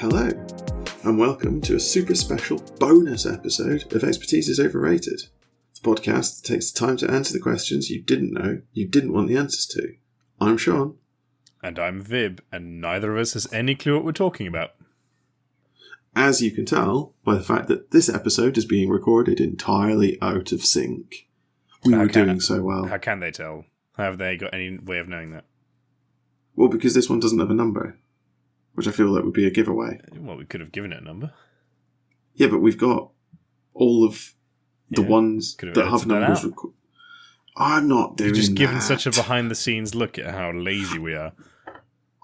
Hello, and welcome to a super special bonus episode of Expertise is Overrated, the podcast that takes the time to answer the questions you didn't know you didn't want the answers to. I'm Sean. And I'm Vib, and neither of us has any clue what we're talking about. As you can tell by the fact that this episode is being recorded entirely out of sync. We were doing so well. How can they tell? Have they got any way of knowing that? Well, because this one doesn't have a number, which I feel like would be a giveaway. Well, we could have given it a number. Yeah, but we've got all of the ones that have numbers. I'm not doing that. You're just giving such a behind-the-scenes look at how lazy we are.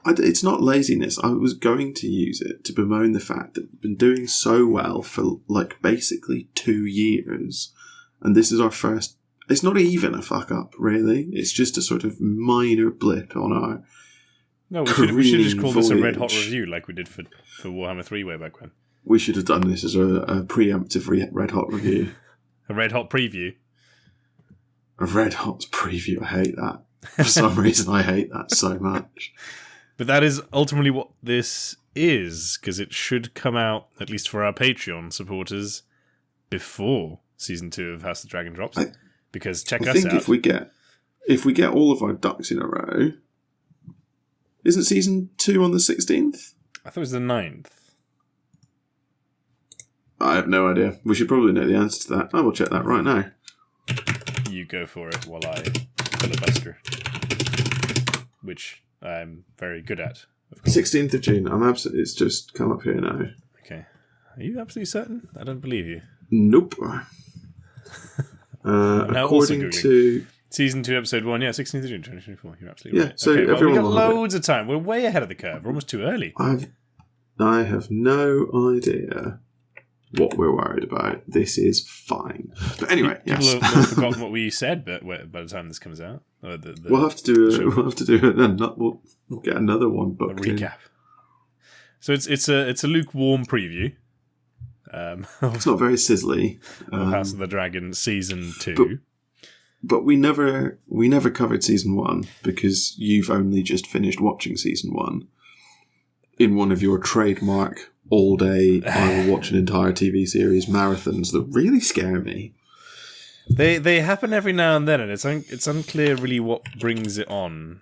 It's not laziness. I was going to use it to bemoan the fact that we've been doing so well for, basically 2 years. And this is our first... It's not even a fuck-up, really. It's just a sort of minor blip on our... No, we should just call this a red hot review like we did for Warhammer 3 way back when. We should have done this as a preemptive red hot review. A red hot preview. A red hot preview. I hate that. For some reason, I hate that so much. But that is ultimately what this is, because it should come out, at least for our Patreon supporters, before Season 2 of House of the Dragon drops. Because check us out. I think if we get all of our ducks in a row... Isn't Season 2 on the 16th? I thought it was the 9th. I have no idea. We should probably know the answer to that. I will check that right now. You go for it while I filibuster. Which... I'm very good at. 16th of June. I'm absolutely... It's just come up here now. Okay. Are you absolutely certain? I don't believe you. Nope. According to... Season 2, Episode 1, 16th of June, 2024. You're absolutely right. So okay, everyone we've got loads of time. We're way ahead of the curve. We're almost too early. I have no idea what we're worried about. This is fine. But anyway, yes. People have forgotten what we said, but by the time this comes out, we'll have to do we'll get another one booked. A recap. So it's a lukewarm preview. It's not very sizzly. House of the Dragon Season 2. But we never covered Season 1 because you've only just finished watching Season 1 in one of your trademark all-day, I will watch an entire TV series marathons that really scare me. They happen every now and then, and it's unclear really what brings it on.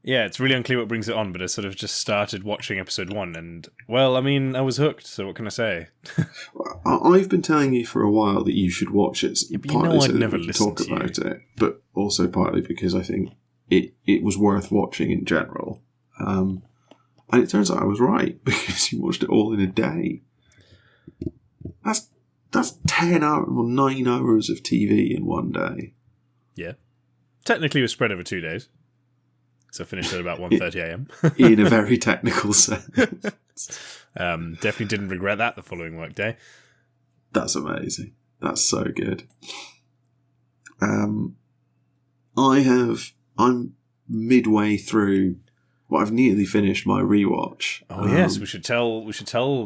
Yeah, it's really unclear what brings it on, but I sort of just started watching Episode 1, and, well, I mean, I was hooked, so what can I say? I've been telling you for a while that you should watch it, partly so that we can talk about it, but also partly because I think it was worth watching in general. And it turns out I was right, because you watched it all in a day. That's 10 hours, well, 9 hours of TV in one day. Yeah. Technically it was spread over 2 days. So I finished at about 1:30 a.m. In a very technical sense. Definitely didn't regret that the following workday. That's amazing. That's so good. I'm midway through. Well, I've nearly finished my rewatch. Oh yes, we should tell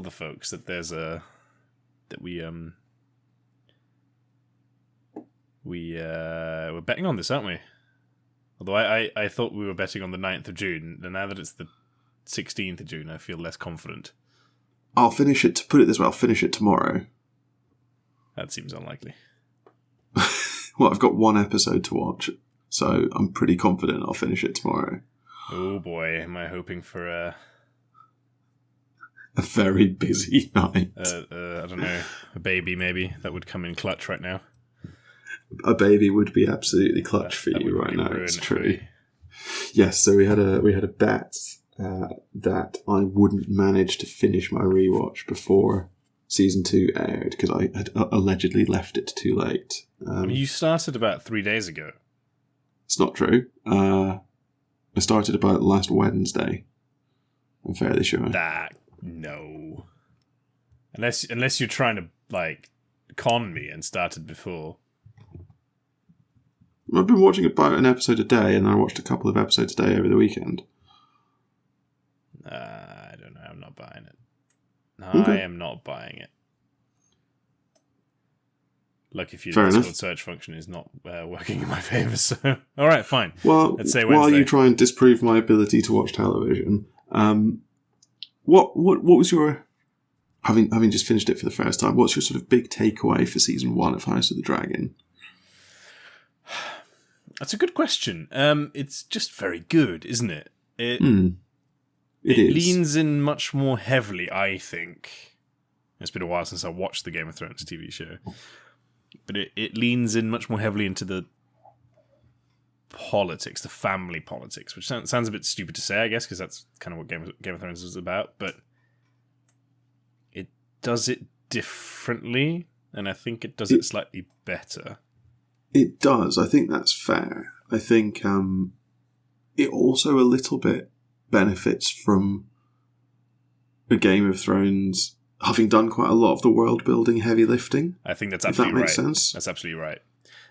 the folks that there's we're betting on this, aren't we? Although I thought we were betting on the 9th of June, and now that it's the 16th of June, I feel less confident. I'll finish it, to put it this way, I'll finish it tomorrow. That seems unlikely. Well, I've got one episode to watch, so I'm pretty confident I'll finish it tomorrow. Oh boy, am I hoping for a very busy night. I don't know, a baby maybe, that would come in clutch right now. A baby would be absolutely clutch for you right now. It's true. Yes, so we had a bet that I wouldn't manage to finish my rewatch before Season 2 aired because I had allegedly left it too late. You started about 3 days ago. It's not true. I started about last Wednesday. I'm fairly sure. No. Unless you're trying to con me and started before. I've been watching about an episode a day, and I watched a couple of episodes a day over the weekend. I don't know. I'm not buying it. Okay. I am not buying it. Lucky for you, the Discord search function is not working in my favour. So, all right, fine. Well, let's say Wednesday. While you try and disprove my ability to watch television, what was your having just finished it for the first time? What's your sort of big takeaway for season 1 of House of the Dragon? That's a good question. It's just very good, isn't it? It leans in much more heavily, I think. It's been a while since I watched the Game of Thrones TV show. But it leans in much more heavily into the politics, the family politics, which sounds a bit stupid to say, I guess, because that's kind of what Game of Thrones is about. But it does it differently, and I think it does it slightly better. It does. I think that's fair. I think it also a little bit benefits from a Game of Thrones having done quite a lot of the world-building heavy lifting. I think that's absolutely right. If that makes sense. That's absolutely right.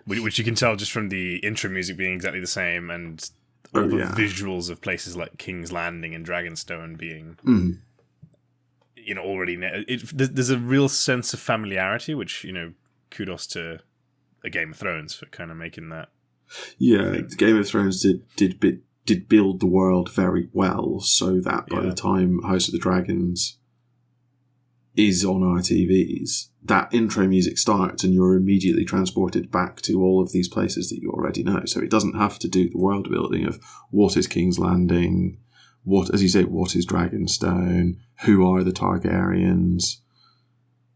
Which you can tell just from the intro music being exactly the same and all the visuals of places like King's Landing and Dragonstone being, already... There's a real sense of familiarity, which, kudos to a Game of Thrones for kind of making that. Yeah, the Game of Thrones did build the world very well, so that by the time House of the Dragons is on our TVs, that intro music starts and you're immediately transported back to all of these places that you already know. So it doesn't have to do the world building of what is King's Landing, what is Dragonstone, who are the Targaryens.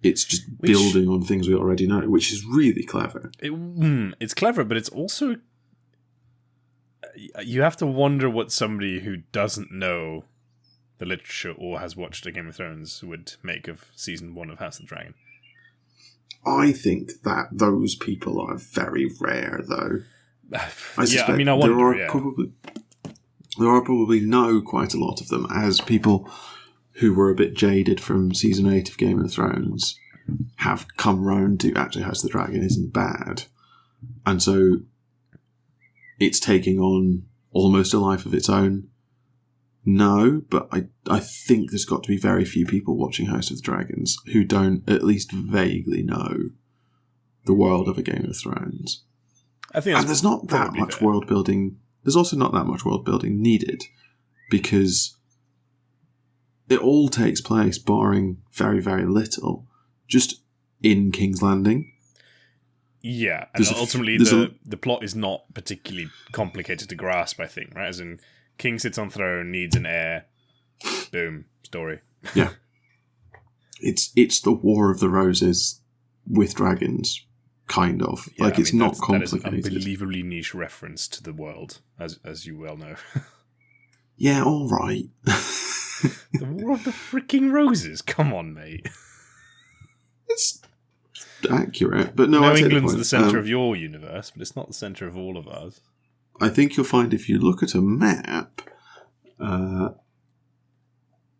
It's just building on things we already know, which is really clever. It's clever, but it's also... You have to wonder what somebody who doesn't know the literature or has watched a Game of Thrones would make of season 1 of House of the Dragon. I think that those people are very rare, though. I wonder, there are probably know quite a lot of them, as people who were a bit jaded from season 8 of Game of Thrones have come round to actually House of the Dragon isn't bad. And so it's taking on almost a life of its own. No, but I think there's got to be very few people watching House of the Dragons who don't at least vaguely know the world of a Game of Thrones. And there's not that much world building. There's also not that much world building needed, because it all takes place, barring very, very little, just in King's Landing. Yeah, and ultimately the plot is not particularly complicated to grasp, I think, right? As in, King sits on throne, needs an heir, boom, story. Yeah. It's the War of the Roses with dragons, kind of. Yeah, it's not complicated. That is an unbelievably niche reference to the world, as you well know. Yeah, all right. The War of the freaking Roses? Come on, mate. It's accurate, but no, England's the centre of your universe, but it's not the centre of all of ours. I think you'll find if you look at a map,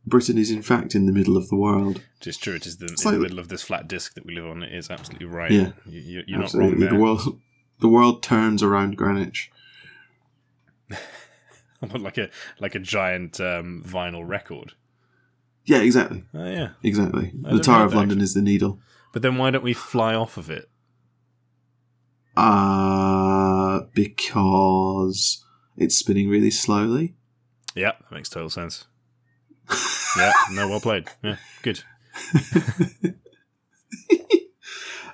Britain is in fact in the middle of the world. It is true. It is in the middle of this flat disc that we live on. It is absolutely right. Yeah, you're not wrong there. The world turns around Greenwich. like a giant vinyl record. Yeah, exactly. Oh, yeah. Exactly. The Tower of London is the needle. But then why don't we fly off of it? Because it's spinning really slowly. Yeah, that makes total sense. Yeah, no, well played. Yeah, good.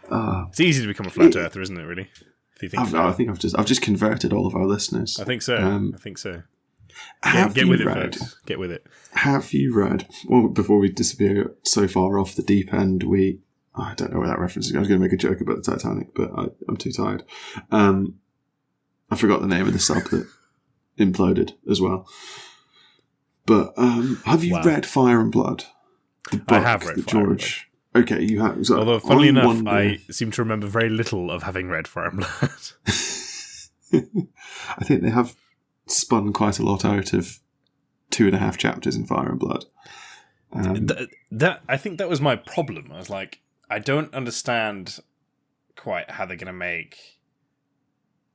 It's easy to become a flat earther, isn't it, really? If you think I think I've just converted all of our listeners. I think so. Get with it, folks. Get with it. Have you read? Well, before we disappear so far off the deep end, I don't know where that reference is. I was going to make a joke about the Titanic, but I'm too tired. I forgot the name of the sub that imploded as well. But have you read Fire and Blood? I have read Fire and Blood. Okay, you have. So although, funnily enough, I seem to remember very little of having read Fire and Blood. I think they have spun quite a lot out of 2.5 chapters in Fire and Blood. I think that was my problem. I was like, I don't understand quite how they're going to make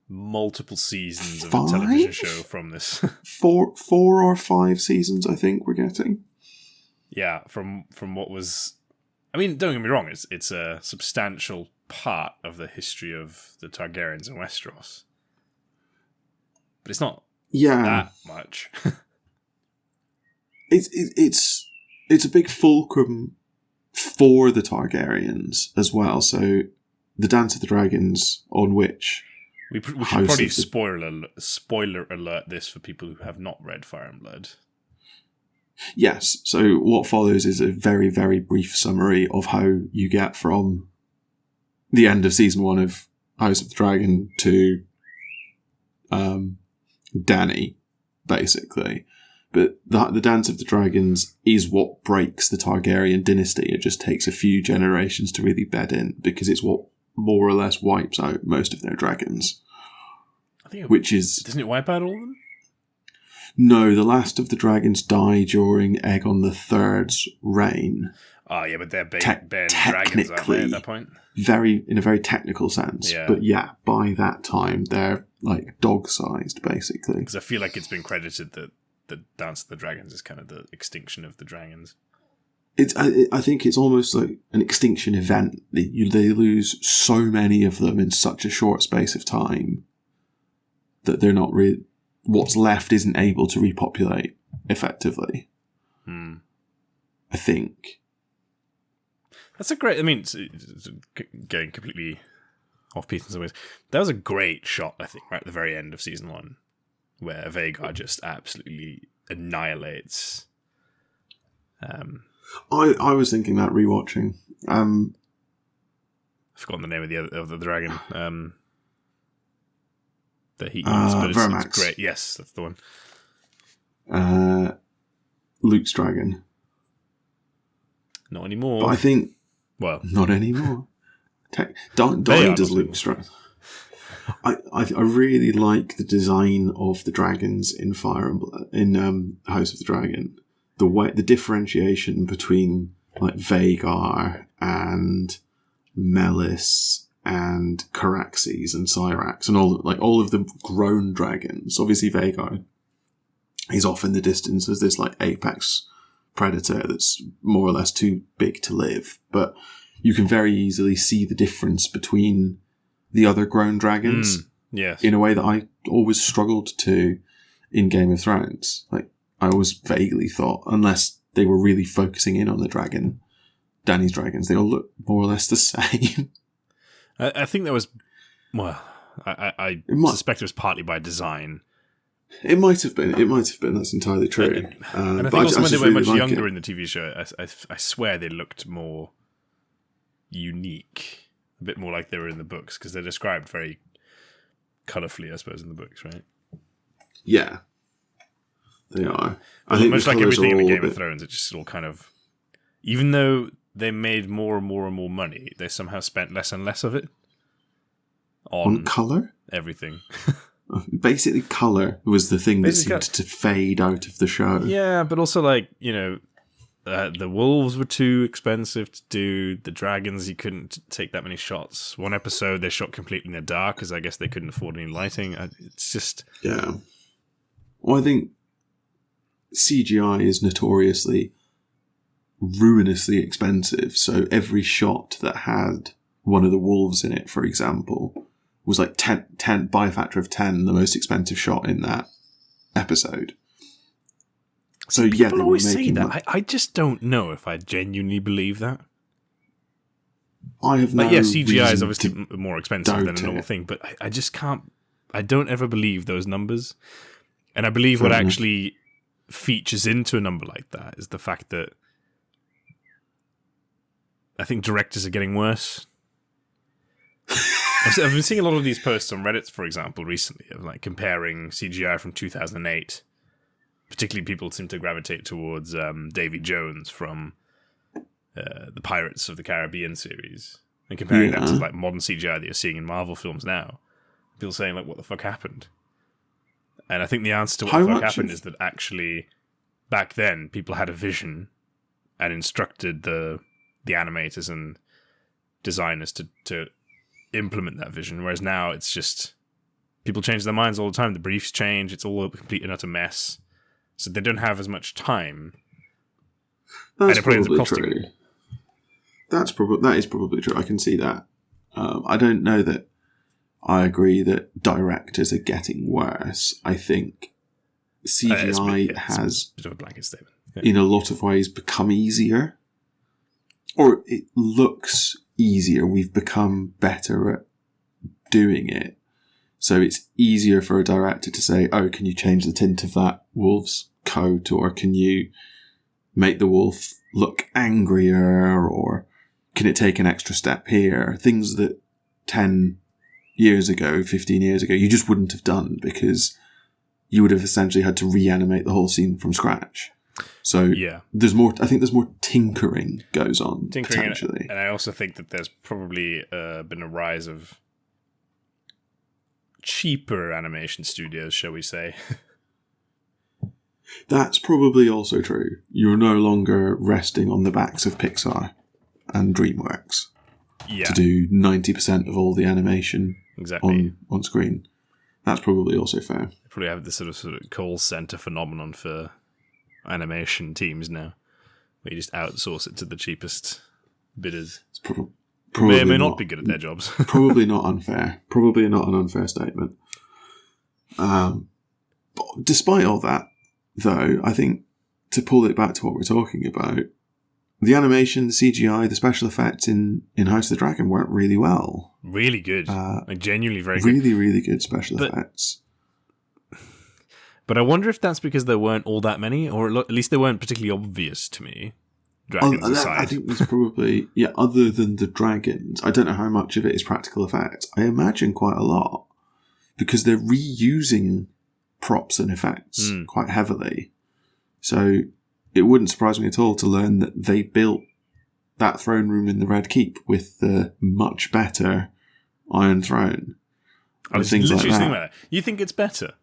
multiple seasons of a television show from this. four or 5 seasons, I think we're getting. Yeah, from what was... I mean, don't get me wrong, it's a substantial part of the history of the Targaryens in Westeros. But it's not that much. It's a big fulcrum for the Targaryens as well. So the Dance of the Dragons, on which we should probably spoiler alert this for people who have not read Fire and Blood. Yes. So what follows is a very, very brief summary of how you get from the end of season 1 of House of the Dragon to Dany, basically. But the Dance of the Dragons is what breaks the Targaryen dynasty. It just takes a few generations to really bed in, because it's what more or less wipes out most of their dragons. Doesn't it wipe out all of them? No, the last of the dragons die during Aegon III's reign. Oh, yeah, but they're big dragons, aren't they, at that point? In a very technical sense. Yeah. But yeah, by that time, they're like dog-sized, basically. Because I feel like it's been credited that the Dance of the Dragons is kind of the extinction of the dragons. I think it's almost like an extinction event. They lose so many of them in such a short space of time that they're not really... What's left isn't able to repopulate effectively. I think. That's a great... I mean, it's getting completely off-piece in some ways. That was a great shot, I think, right at the very end of season 1, where Vhagar just absolutely annihilates... I was thinking that rewatching. I've forgotten the name of the dragon. That he eats, but it's great. Yes, that's the one. Luke's dragon. Not anymore. But I think... Well... Not anymore. Dany does Luke's dragon. I really like the design of the dragons in Fire and Blood, in House of the Dragon. The differentiation between like Vhagar and Melis and Caraxes and Syrax and all of the grown dragons. Obviously Vhagar is off in the distance as this like apex predator that's more or less too big to live, but you can very easily see the difference between the other grown dragons. Yes. In a way that I always struggled to in Game of Thrones. Like, I always vaguely thought, unless they were really focusing in on the dragon, Dany's dragons, they all look more or less the same. I think that was, well, I suspect it was partly by design. It might have been. That's entirely true. And I think also when they were much younger in the TV show, I swear they looked more unique, a bit more like they were in the books, because they're described very colourfully, I suppose, in the books, right? Yeah. They are. I think much like everything in the Game of Thrones, it just all kind of... Even though they made more and more and more money, they somehow spent less and less of it on colour? Everything. Basically, colour was the thing that seemed to fade out of the show. Yeah, but also, like, you know, the wolves were too expensive to do. The dragons, you couldn't take that many shots. One episode, they shot completely in the dark, because I guess they couldn't afford any lighting. It's just... Yeah. Well, I think CGI is notoriously ruinously expensive, so every shot that had one of the wolves in it, for example, was like 10 by a factor of 10 the most expensive shot in that episode. So people always say that. I just don't know if I genuinely believe that. I have no CGI is obviously more expensive than a normal thing, but I just can't... I don't ever believe those numbers. And I believe what actually features into a number like that is the fact that I think directors are getting worse. I've been seeing a lot of these posts on Reddit, for example, recently, of like comparing CGI from 2008. Particularly, people seem to gravitate towards Davy Jones from the Pirates of the Caribbean series, and comparing that to like modern CGI that you're seeing in Marvel films now. People saying like, "What the fuck happened?" And I think the answer to what the fuck happened is that actually, back then, people had a vision and instructed the animators and designers to implement that vision, whereas now it's just people change their minds all the time. The briefs change. It's all a complete and utter mess. So they don't have as much time. That's probably true. That is probably true. I can see that. I don't know that I agree that directors are getting worse. I think CGI has, a bit of a blanket statement, in a lot of ways, become easier. Or it looks easier. We've become better at doing it. So it's easier for a director to say, oh, can you change the tint of that wolf's coat? Or can you make the wolf look angrier? Or can it take an extra step here? Things that 10 years ago, 15 years ago, you just wouldn't have done because you would have essentially had to reanimate the whole scene from scratch. So there's more. I think there's more tinkering goes on potentially, and I also think that there's probably been a rise of cheaper animation studios, shall we say? That's probably also true. You're no longer resting on the backs of Pixar and DreamWorks to do 90% of all the animation on screen. That's probably also fair. They probably have this sort of call center phenomenon for animation teams now, where you just outsource it to the cheapest bidders. It's probably may or may not be good at their jobs. Probably not unfair. Probably not an unfair statement. But despite all that, though, I think to pull it back to what we're talking about, the animation, the CGI, the special effects in House of the Dragon worked really well. Really good. Like genuinely very good. Really, really good special effects. But I wonder if that's because there weren't all that many, or at least they weren't particularly obvious to me. Dragons aside. I think there's probably, other than the dragons, I don't know how much of it is practical effects. I imagine quite a lot, because they're reusing props and effects quite heavily. So it wouldn't surprise me at all to learn that they built that throne room in the Red Keep with the much better Iron Throne. I was literally thinking about that. You think it's better?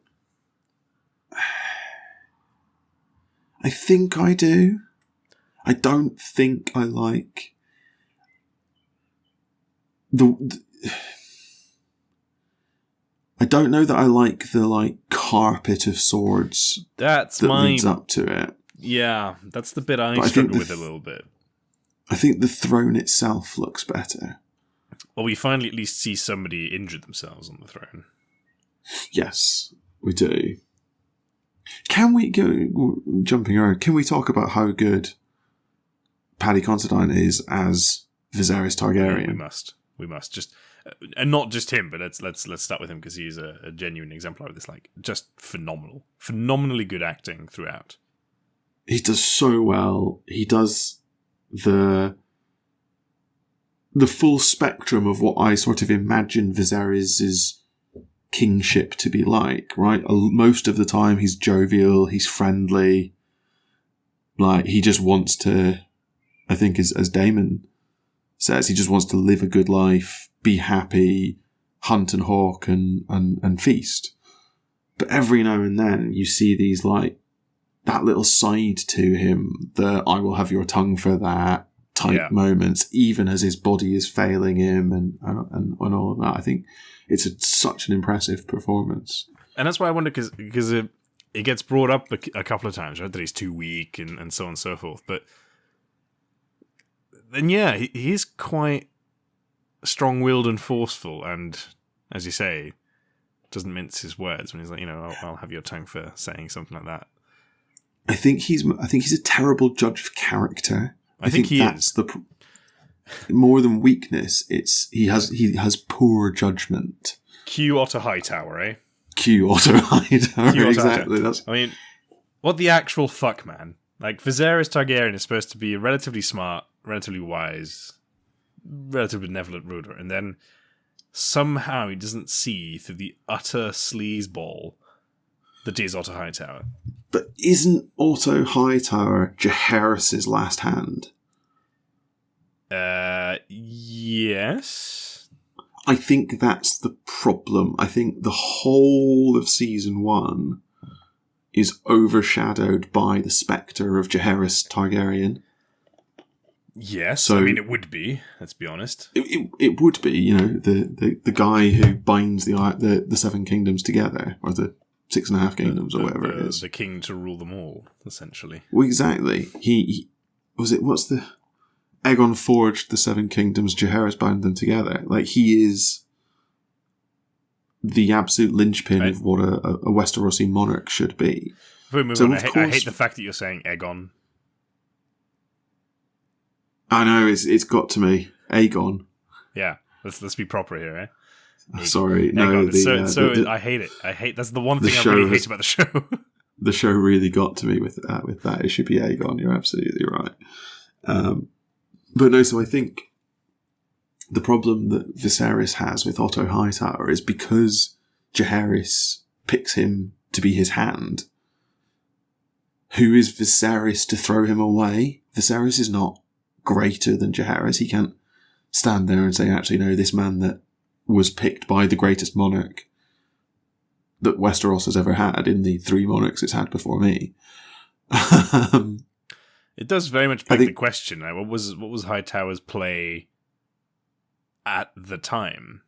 I think I do. I don't think I like I don't know that I like the carpet of swords that leads up to it. Yeah, that's the bit I struggle with a little bit. I think the throne itself looks better. Well, we finally at least see somebody injure themselves on the throne. Yes, we do. Can we go jumping around? Can we talk about how good Paddy Considine is as Viserys Targaryen? We must just, and not just him, but let's start with him because he's a genuine exemplar of this. Just phenomenally good acting throughout. He does so well. He does the full spectrum of what I sort of imagine Viserys' kingship to be like, right? Most of the time he's jovial, he's friendly, he just wants to, I think as Daemon says, he just wants to live a good life, be happy, hunt and hawk and feast. But every now and then you see these that little side to him, the I will have your tongue for that type moments, even as his body is failing him and all of that. I think it's such an impressive performance. And that's why I wonder, because it gets brought up a couple of times, right, that he's too weak and so on and so forth. But then, he's quite strong-willed and forceful, and, as you say, doesn't mince his words when he's like, I'll have your tongue for saying something like that. I think he's a terrible judge of character. I think that's more than weakness. He has poor judgment. Cue Otter Hightower, eh? Cue Otter Hightower, exactly. I mean, what the actual fuck, man? Viserys Targaryen is supposed to be a relatively smart, relatively wise, relatively benevolent ruler, and then somehow he doesn't see through the utter sleazeball that is Otter Hightower. But isn't Otto Hightower Jaehaerys' last hand? Yes. I think that's the problem. I think the whole of season 1 is overshadowed by the spectre of Jaehaerys Targaryen. Yes, so, I mean, it would be, let's be honest. It would be, the guy who binds the Seven Kingdoms together, or the 6.5 Kingdoms, or whatever it is. The king to rule them all, essentially. Well, exactly. He was it, what's the... Aegon forged the Seven Kingdoms, Jaehaerys bound them together. Like, he is the absolute linchpin of what a Westerosi monarch should be. Before we move on, I hate the fact that you're saying Aegon. I know, it's got to me. Aegon. Yeah, let's be proper here, eh? Sorry, no. I hate it. That's the one thing I really hate about the show. The show really got to me with that. It should be Aegon. You're absolutely right. But no, so I think the problem that Viserys has with Otto Hightower is because Jaehaerys picks him to be his hand. Who is Viserys to throw him away? Viserys is not greater than Jaehaerys. He can't stand there and say, actually, no, this man that was picked by the greatest monarch that Westeros has ever had in the 3 monarchs it's had before me. It does very much beg the question. What was Hightower's play at the time?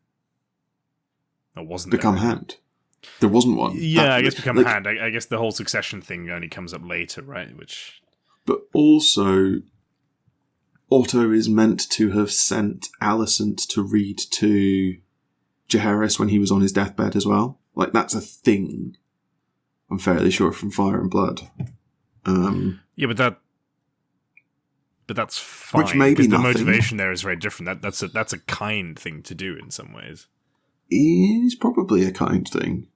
Or wasn't become hand? There wasn't one. Yeah, I guess become hand. I guess the whole succession thing only comes up later, right? But also, Otto is meant to have sent Alicent to read to Jaehaerys when he was on his deathbed as well. Like, that's a thing. I'm fairly sure from Fire and Blood. Yeah, but that's fine. Which may be the nothing. Motivation there is very different. That's a kind thing to do in some ways. It is probably a kind thing,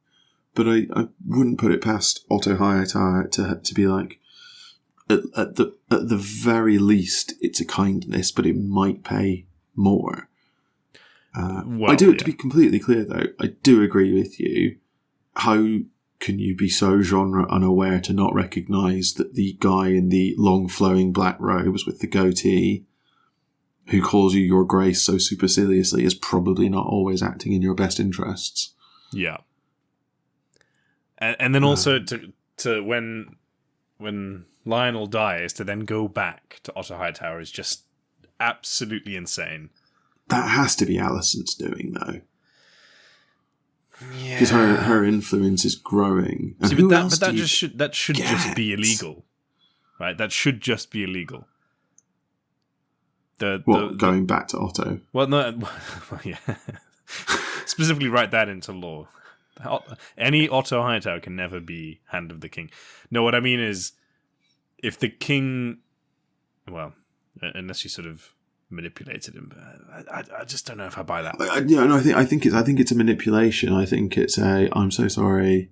but I wouldn't put it past Otto Hightower to be like, at the very least, it's a kindness, but it might pay more. To be completely clear, though, I do agree with you. How can you be so genre unaware to not recognise that the guy in the long flowing black robes with the goatee who calls you your grace so superciliously is probably not always acting in your best interests? Yeah. And then also to when Lionel dies, to then go back to Otto Hightower is just absolutely insane. That has to be Alicent's doing, though. Yeah, because her influence is growing. And that should just be illegal, right? That should just be illegal. Going back to Otto? Well, no, yeah. Specifically, write that into law. Any Otto Hightower can never be Hand of the King. No, what I mean is, if the king, well, unless you sort of manipulated him, I just don't know if I buy that. I think it's a manipulation. I think it's I'm so sorry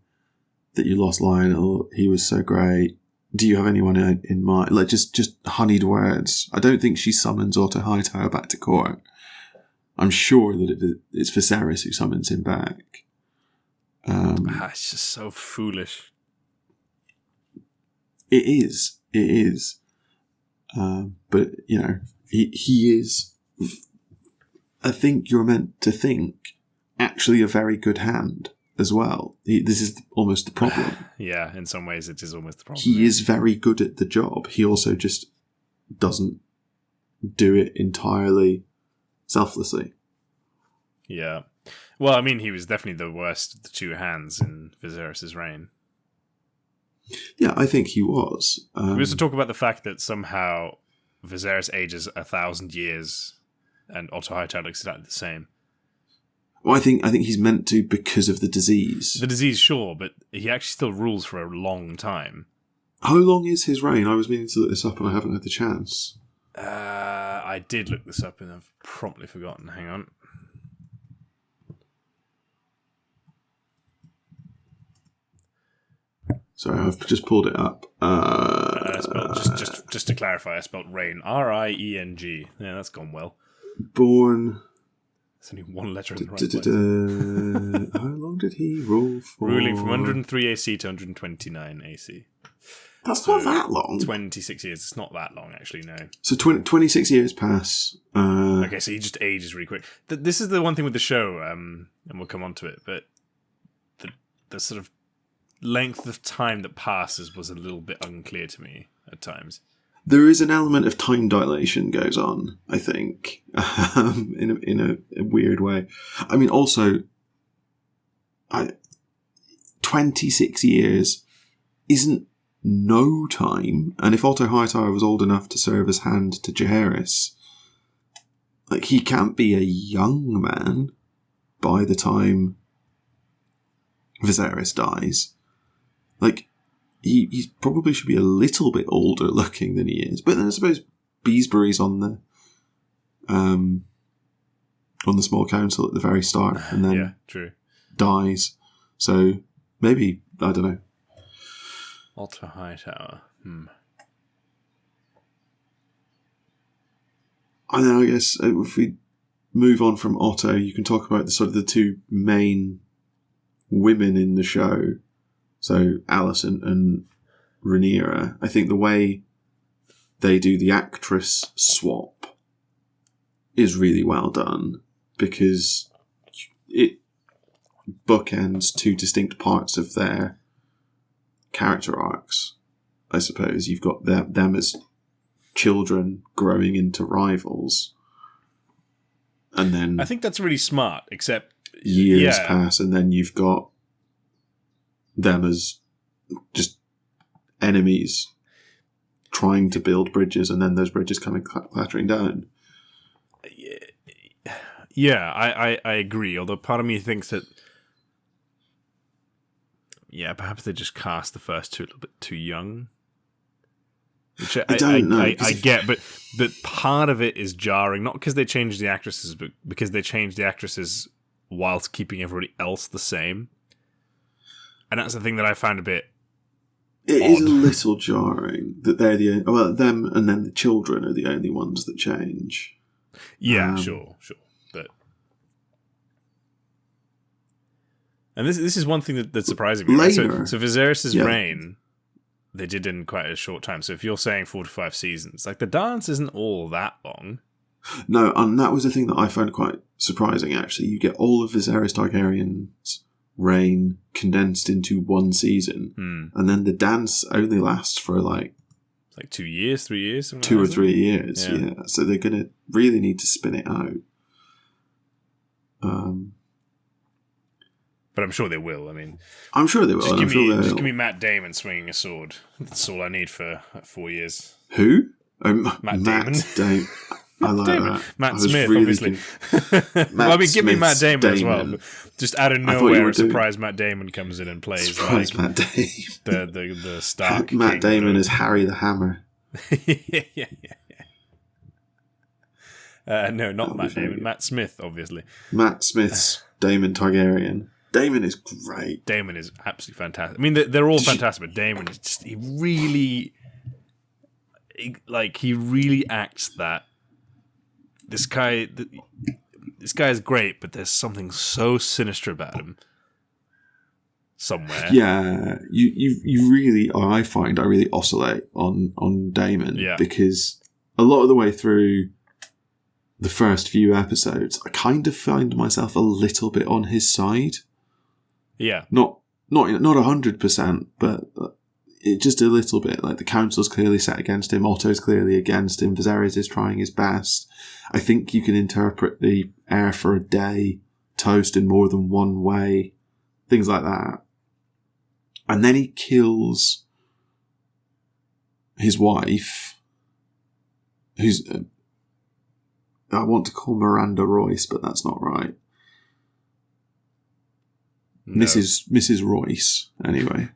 that you lost Lionel. He was so great. Do you have anyone in mind? Like just honeyed words. I don't think she summons Otto Hightower back to court. I'm sure that it's Viserys who summons him back. It's just so foolish. It is. But you know, he is. I think you're meant to think actually a very good hand as well. This is almost the problem. Yeah, in some ways it is almost the problem. He is very good at the job. He also just doesn't do it entirely selflessly. Yeah. Well, I mean, he was definitely the worst of the two hands in Viserys' reign. Yeah, I think he was. We also talk about the fact that somehow Viserys ages 1,000 years and Otto Hightower looks exactly the same. Well, I think he's meant to because of the disease. The disease, sure, but he actually still rules for a long time. How long is his reign? I was meaning to look this up and I haven't had the chance. I did look this up and I've promptly forgotten. Hang on. Sorry, I've just pulled it up. Just to clarify, I spelled reign. R-I-E-N-G. Yeah, that's gone well. Born... There's only one letter in the right place. How long did he rule for? Ruling from 103 AC to 129 AC. That's not that long. 26 years. It's not that long, actually, no. So 26 years pass. Okay, so he just ages really quick. This is the one thing with the show, and we'll come on to it, but the sort of length of time that passes was a little bit unclear to me at times. There is an element of time dilation goes on, I think, in a weird way. I mean, also, 26 years isn't no time. And if Otto Hightower was old enough to serve as hand to Jaehaerys, like, he can't be a young man by the time Viserys dies. Like, he probably should be a little bit older looking than he is. But then I suppose Beesbury's on the small council at the very start, and then true. dies. So maybe, I don't know. Otto Hightower. I know. I guess if we move on from Otto, you can talk about the two main women in the show. So Alicent and Rhaenyra. I think the way they do the actress swap is really well done, because it bookends two distinct parts of their character arcs. I suppose you've got them as children growing into rivals, and then I think that's really smart, except years pass, and then you've got them as just enemies trying to build bridges, and then those bridges coming clattering down. Yeah, I agree, although part of me thinks that perhaps they just cast the first two a little bit too young. Which I don't know. I get, but part of it is jarring, not because they changed the actresses, but because they changed the actresses whilst keeping everybody else the same. And that's the thing that I found a bit It odd. is a little jarring that they're them and then the children are the only ones that change. Yeah, sure. But and this is one thing that's surprising me. Right? So Viserys' reign, they did in quite a short time. So if you're saying 4 to 5 seasons, like, the dance isn't all that long. No, and that was the thing that I found quite surprising, actually. You get all of Viserys Targaryen's reign condensed into one season, and then the dance only lasts for like 2 years, 3 years, 2 or 3 years. Yeah, so they're gonna really need to spin it out. But I'm sure they will. I mean, I'm sure they will. Just give me Matt Damon swinging a sword. That's all I need for 4 years. Who? Matt Damon. I like that. Matt Smith, obviously. Give me Matt Damon as well. But just out of nowhere, a surprise Matt Damon comes in and plays Matt Damon. the Stark Matt Damon is Harry the Hammer. yeah. No, not Matt Damon. Matt Smith, obviously. Matt Smith's Daemon Targaryen. Daemon is great. Daemon is absolutely fantastic. I mean, they're all fantastic, but Daemon is just, he really acts that this guy is great, but there's something so sinister about him somewhere. Yeah, you really, I find I really oscillate on Daemon, because a lot of the way through the first few episodes, I kind of find myself a little bit on his side. Yeah, not 100%, but it just a little bit. Like, the council's clearly set against him. Otto's clearly against him. Viserys is trying his best. I think you can interpret the heir for a day toast in more than one way. Things like that. And then he kills his wife, who's I want to call Miranda Royce, but that's not right. No. Mrs. Royce, anyway.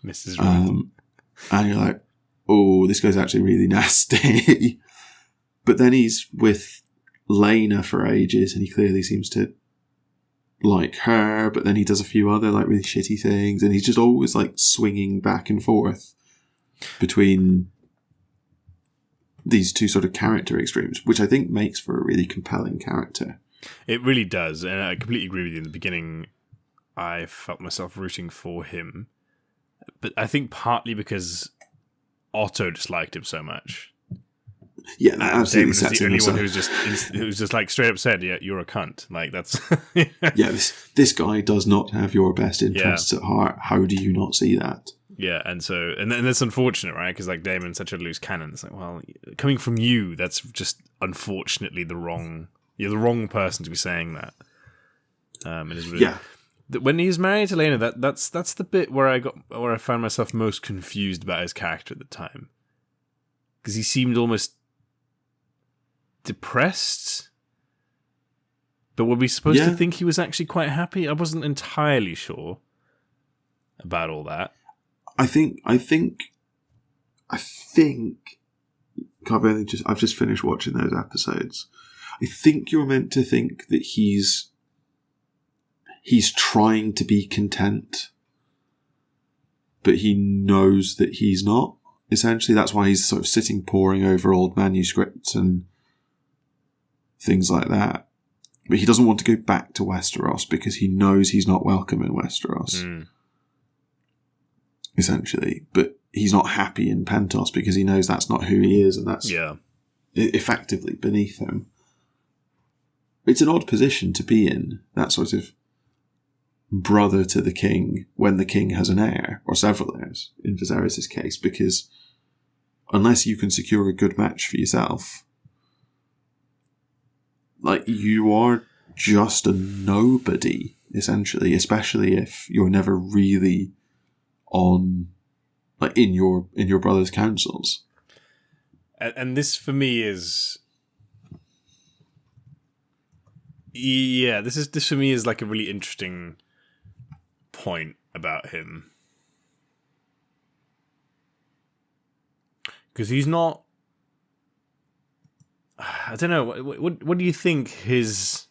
Mrs. Royce. And you're like, oh, this guy's actually really nasty. But then he's with Lena for ages, and he clearly seems to like her, but then he does a few other like really shitty things, and he's just always like swinging back and forth between these two sort of character extremes, which I think makes for a really compelling character. It really does, and I completely agree with you. In the beginning, I felt myself rooting for him, but I think partly because Otto disliked him so much. Yeah, that absolutely sets him. Damon is the only one who's just like straight up said, "Yeah, you're a cunt." Like, that's yeah. This guy does not have your best interests at heart. How do you not see that? Yeah, and that's unfortunate, right? Because like Damon's such a loose cannon. It's like, well, coming from you, that's just unfortunately you're the wrong person to be saying that. It is really, when he's married to Lena, that's the bit where I found myself most confused about his character at the time, because he seemed almost depressed? But were we supposed to think he was actually quite happy? I wasn't entirely sure about all that. I think. I've just finished watching those episodes. I think you're meant to think that he's trying to be content, but he knows that he's not. Essentially, that's why he's sort of sitting poring over old manuscripts and things like that. But he doesn't want to go back to Westeros because he knows he's not welcome in Westeros. Essentially. But he's not happy in Pentos because he knows that's not who he is, and that's effectively beneath him. It's an odd position to be in, that sort of brother to the king when the king has an heir, or several heirs, in Viserys' case, because unless you can secure a good match for yourself, like, you are just a nobody, essentially, especially if you're never really on, like, in your brother's councils. And this, for me, is... Yeah, this for me is like a really interesting point about him. Because he's not... I don't know. What do you think his...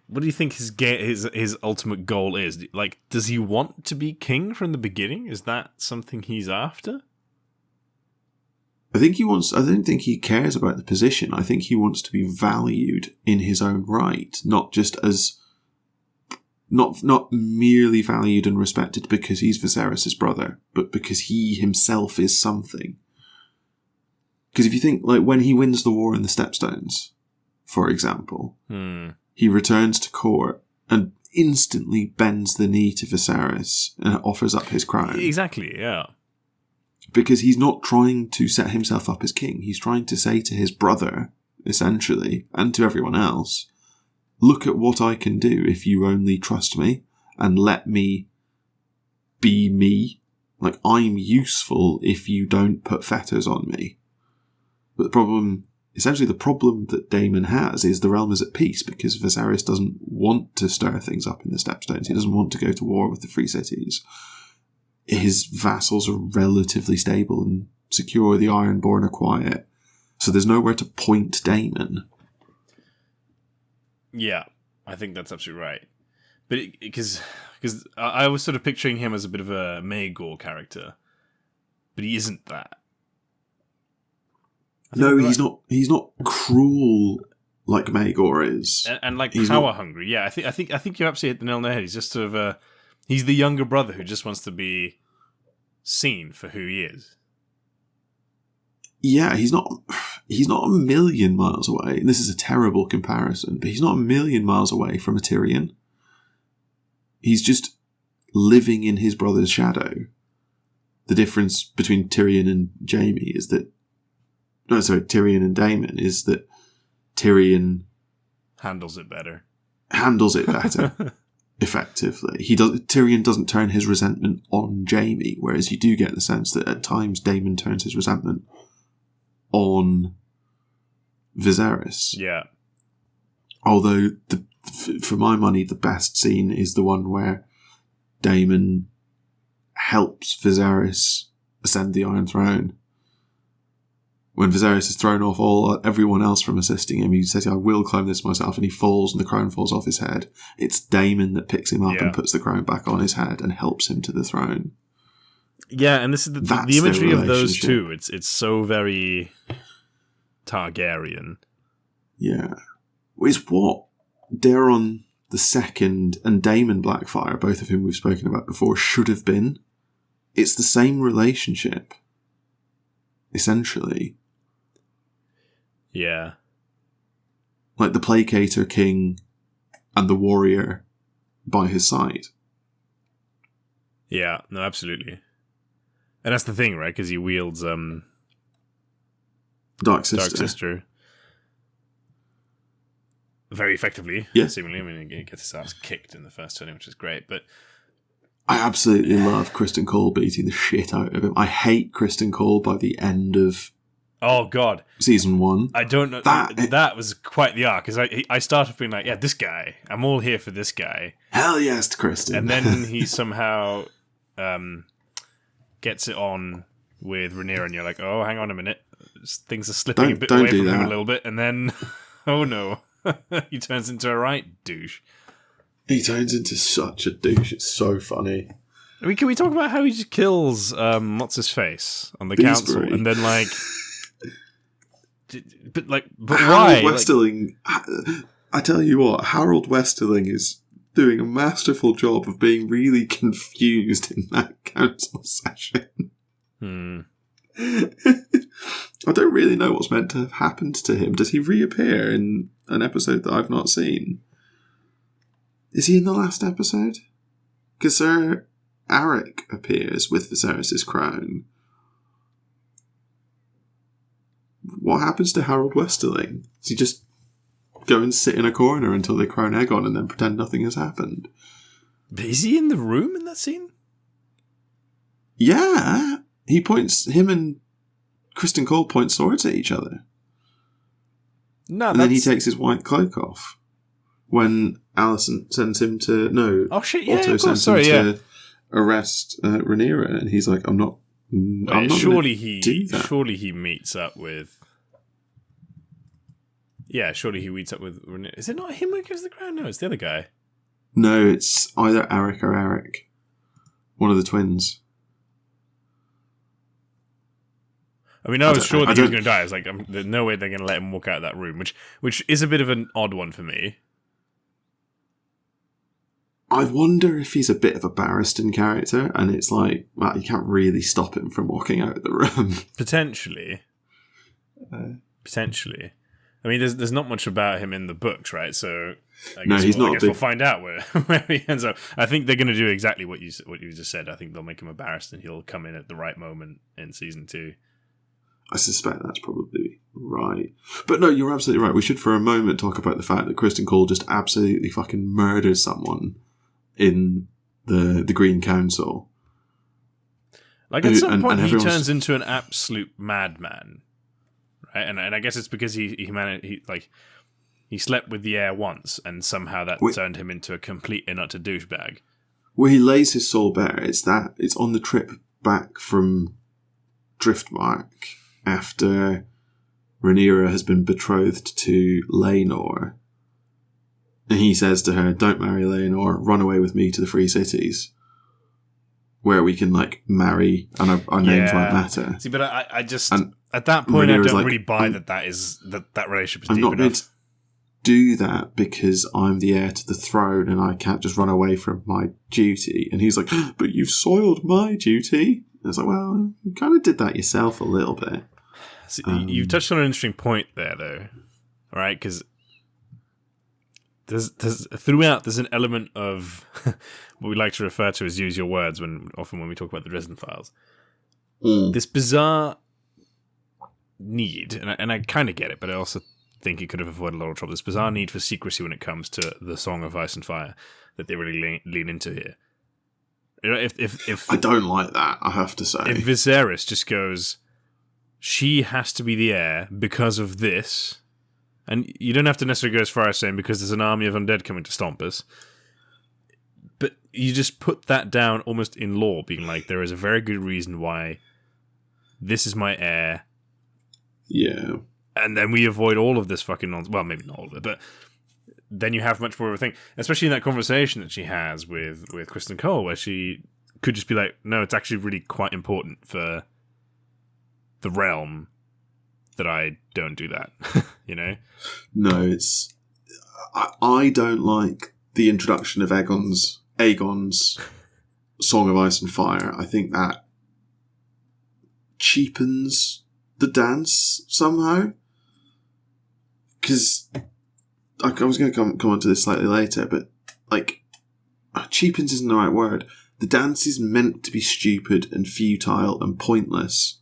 What do you think his ultimate goal is? Like, does he want to be king from the beginning? Is that something he's after? I don't think he cares about the position. I think he wants to be valued in his own right, not just as... Not merely valued and respected because he's Viserys' brother, but because he himself is something. Because if you think, like, when he wins the war in the Stepstones, for example, he returns to court and instantly bends the knee to Viserys and offers up his crown. Exactly, yeah. Because he's not trying to set himself up as king. He's trying to say to his brother, essentially, and to everyone else, look at what I can do if you only trust me and let me be me. Like, I'm useful if you don't put fetters on me. But the problem that Daemon has is the realm is at peace because Viserys doesn't want to stir things up in the Stepstones. He doesn't want to go to war with the Free Cities. His vassals are relatively stable and secure. The Ironborn are quiet. So there's nowhere to point Daemon. Yeah, I think that's absolutely right. But because I was sort of picturing him as a bit of a Maegor character, but he isn't that. No, he's not. He's not cruel like Maegor is, and like power hungry. Yeah, I think you absolutely hit the nail on the head. He's just sort of he's the younger brother who just wants to be seen for who he is. Yeah, he's not a million miles away. And this is a terrible comparison, but he's not a million miles away from a Tyrion. He's just living in his brother's shadow. The difference between Tyrion and Jaime is that... No, sorry, Tyrion and Daemon is that Tyrion... handles it better. Effectively. Tyrion doesn't turn his resentment on Jaime, whereas you do get the sense that at times Daemon turns his resentment on Viserys. Yeah. Although, for my money, the best scene is the one where Daemon helps Viserys ascend the Iron Throne. When Viserys has thrown off everyone else from assisting him, he says, I will climb this myself, and he falls and the crown falls off his head. It's Daemon that picks him up and puts the crown back on his head and helps him to the throne. Yeah, and this is the imagery of those two. It's so very Targaryen. Yeah. It's what Daeron II and Daemon Blackfire, both of whom we've spoken about before, should have been. It's the same relationship, essentially. Yeah. Like the placator king and the warrior by his side. Yeah, no, absolutely. And that's the thing, right? Because he wields Dark Sister very effectively. Yeah. Seemingly. I mean, he gets his ass kicked in the first turning, which is great. But I absolutely love Kristen Cole beating the shit out of him. I hate Kristen Cole by the end of Oh God, season 1. I don't know. That was quite the arc. Because I started being like, yeah, this guy. I'm all here for this guy. Hell yes, to Kristen. And then he somehow gets it on with Rhaenyra, and you're like, oh, hang on a minute, things are slipping a bit away from him a little bit, and then, oh no, he turns into a right douche. He turns into such a douche. It's so funny. I mean, can we talk about how he just kills what's his face on the council, and then but why? Harold Westerling. I tell you what, Harold Westerling is doing a masterful job of being really confused in that council session. I don't really know what's meant to have happened to him. Does he reappear in an episode that I've not seen? Is he in the last episode? Because Sir Arik appears with Viserys' crown. What happens to Harold Westerling? Does he just go and sit in a corner until they crown Aegon and then pretend nothing has happened? But is he in the room in that scene? Yeah. Him and Kristen Cole point swords at each other. No, and then he takes his white cloak off when Alicent sends him to... No, oh, shit, yeah, Otto sends him to arrest Rhaenyra, and he's like, I'm not surely he meets up with... Yeah, surely he meets up with Rhaenyra. Is it not him who gives the crown? No, it's the other guy. No, it's either Arik or Eric. One of the twins. I mean, I was sure that he was going to die. I was like, there's no way they're going to let him walk out of that room, which is a bit of an odd one for me. I wonder if he's a bit of a Barristan character, and it's like, well, you can't really stop him from walking out of the room. Potentially. Potentially. I mean, there's not much about him in the books, right? So I guess we'll find out where he ends up. I think they're going to do exactly what you just said. I think they'll make him a Barristan. He'll come in at the right moment in season 2. I suspect that's probably right. But no, you're absolutely right. We should for a moment talk about the fact that Kristen Cole just absolutely fucking murders someone in the Green Council. Like, at some point, he turns into an absolute madman, right? And I guess it's because he slept with the heir once, and somehow that turned him into a complete and utter douchebag. Well, he lays his soul bare. It's on the trip back from Driftmark after Rhaenyra has been betrothed to Laenor. And he says to her, don't marry Laenor, run away with me to the Free Cities, where we can, marry, and our names won't matter. See, but I just, at that point, Rhaenyra's I don't really buy that relationship is deep enough. I'm not going to do that because I'm the heir to the throne and I can't just run away from my duty. And he's like, but you've soiled my duty. And I was like, well, you kind of did that yourself a little bit. See, you've touched on an interesting point there, though, right? Because there's an element of what we like to refer to as use your words often when we talk about the Dresden Files. This bizarre need, and I kind of get it, but I also think it could have avoided a lot of trouble. This bizarre need for secrecy when it comes to the Song of Ice and Fire that they really lean into here. You know, if I don't like that, I have to say. If Viserys just goes, she has to be the heir because of this, and you don't have to necessarily go as far as saying because there's an army of undead coming to stomp us, but you just put that down almost in law, being like, there is a very good reason why this is my heir. Yeah. And then we avoid all of this fucking nonsense. Well, maybe not all of it, but then you have much more of a thing, especially in that conversation that she has with Kristen Cole, where she could just be like, no, it's actually really quite important for the realm that I don't do that, you know? No, it's... I don't like the introduction of Aegon's Song of Ice and Fire. I think that cheapens the dance somehow. Because I was going to come on to this slightly later, but cheapens isn't the right word. The dance is meant to be stupid and futile and pointless.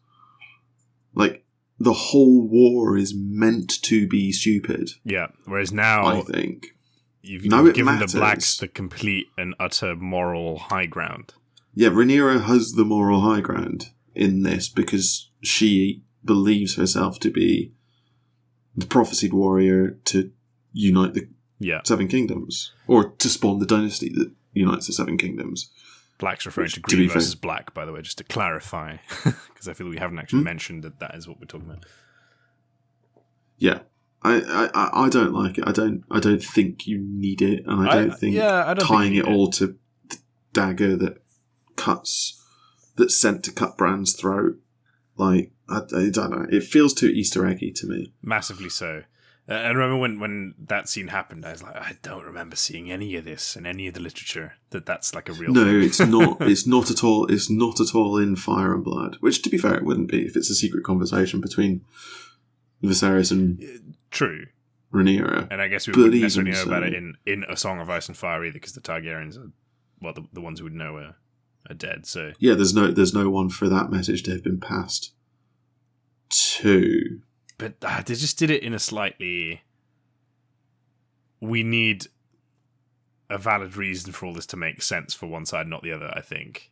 The whole war is meant to be stupid. Yeah, whereas now, I think you've given the blacks the complete and utter moral high ground. Yeah, Rhaenyra has the moral high ground in this because she believes herself to be the prophesied warrior to unite the Seven Kingdoms, or to spawn the dynasty that unites the Seven Kingdoms. Black's referring to green versus black, by the way, just to clarify, because I feel we haven't actually mentioned that is what we're talking about. Yeah, I don't like it. I don't think you need it, and I don't think tying it all to the dagger that's sent to cut Bran's throat. Like I don't know. It feels too Easter eggy to me. Massively so. I remember when that scene happened, I was like, I don't remember seeing any of this in any of the literature. That's like a real thing. It's not. It's not at all. It's not at all in Fire and Blood. Which, to be fair, it wouldn't be if it's a secret conversation between Viserys and Rhaenyra. And I guess we wouldn't necessarily know about it in A Song of Ice and Fire either, because the Targaryens are, the ones who would know are dead. So yeah, there's no one for that message to have been passed to. But they just did it in a slightly... We need a valid reason for all this to make sense for one side, not the other, I think.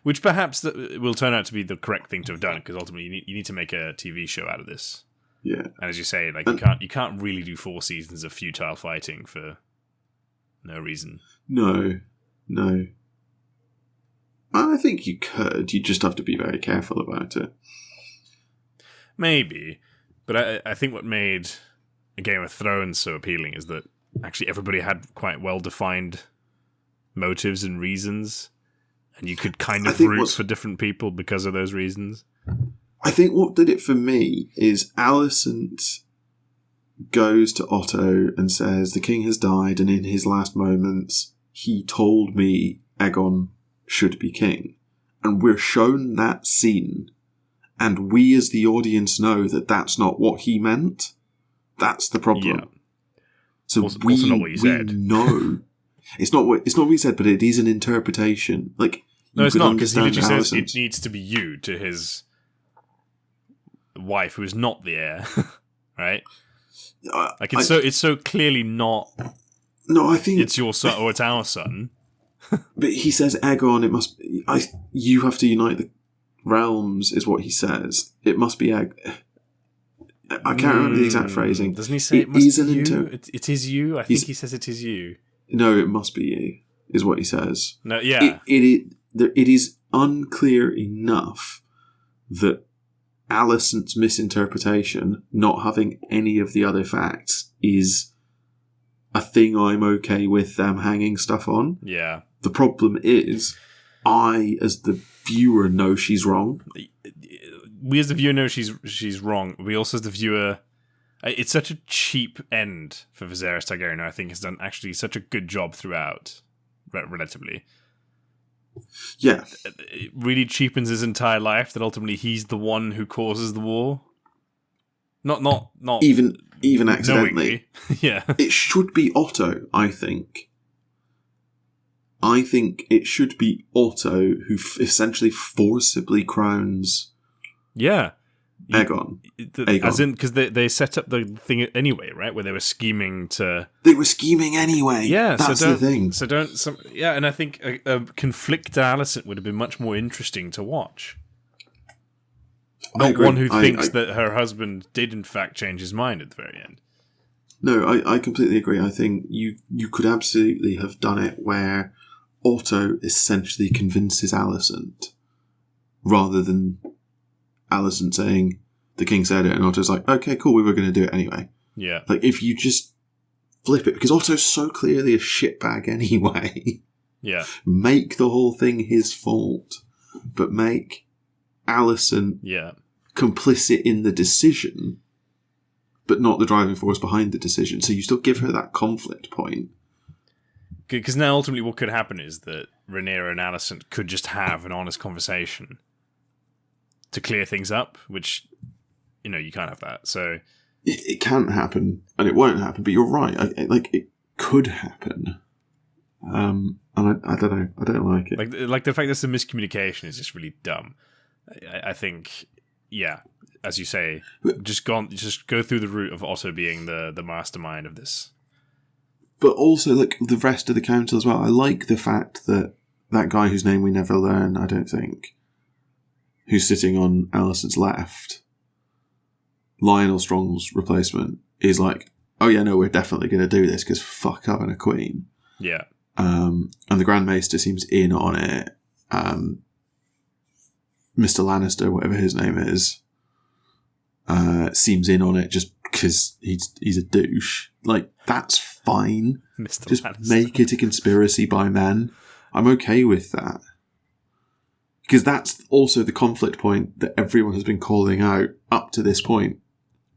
Which perhaps will turn out to be the correct thing to have done, because ultimately you need to make a TV show out of this. Yeah. And as you say, like you can't really do 4 seasons of futile fighting for no reason. No. I think you could. You just have to be very careful about it. Maybe. But I think what made Game of Thrones so appealing is that actually everybody had quite well-defined motives and reasons, and you could kind of root for different people because of those reasons. I think what did it for me is Alicent goes to Otto and says, the king has died, and in his last moments, he told me Aegon should be king. And we're shown that scene, and we as the audience know that that's not what he meant. That's the problem. Yeah. So also not what you said. Know it's not what he said, but it is an interpretation. Like, no, it's not, because he literally says it needs to be you to his wife, who is not the heir, right? Like it's so clearly not. No, I think it's your son or it's our son. But he says Aegon. It must. You have to unite the realms, is what he says. It must be I can't remember the exact phrasing. Doesn't he say it must be you? It is you? I think he says it is you. No, it must be you, is what he says. No, yeah. It is unclear enough that Alicent's misinterpretation, not having any of the other facts, is a thing I'm okay with them hanging stuff on. Yeah. The problem is, I, as the viewer, know she's wrong. We, as the viewer, know she's wrong. We also, as the viewer... It's such a cheap end for Viserys Targaryen, I think has done actually such a good job throughout, relatively. Yeah. It really cheapens his entire life that ultimately he's the one who causes the war. Not even accidentally. Yeah. It should be Otto, I think. I think it should be Otto who essentially forcibly crowns Aegon. As in, because they set up the thing anyway, right? Where they were scheming to... They were scheming anyway. Yeah, that's the thing. So and I think a conflict to Alicent would have been much more interesting to watch. Not one who thinks that her husband did in fact change his mind at the very end. No, I completely agree. I think you could absolutely have done it where Otto essentially convinces Alicent, rather than Alicent saying, the king said it, and Otto's like, okay, cool, we were going to do it anyway. Yeah. Like, if you just flip it, because Otto's so clearly a shitbag anyway. Yeah. Make the whole thing his fault, but make Alicent complicit in the decision, but not the driving force behind the decision. So you still give her that conflict point. Because now ultimately what could happen is that Rhaenyra and Alicent could just have an honest conversation to clear things up, which, you can't have that. So it can't happen, and it won't happen. But you're right. It could happen. And I don't know. I don't like it. Like the fact there's some miscommunication is just really dumb. I think, as you say, just go through the route of Otto being the mastermind of this. But also, the rest of the council as well. I like the fact that guy whose name we never learn, I don't think, who's sitting on Alicent's left, Lionel Strong's replacement is like, oh yeah, no, we're definitely going to do this because fuck having a queen. Yeah. And the Grand Maester seems in on it. Mr. Lannister, whatever his name is, seems in on it just because he's a douche. Like, that's fine. Mr. Just Lannister. make it a conspiracy by men. I'm okay with that. Because that's also the conflict point that everyone has been calling out up to this point.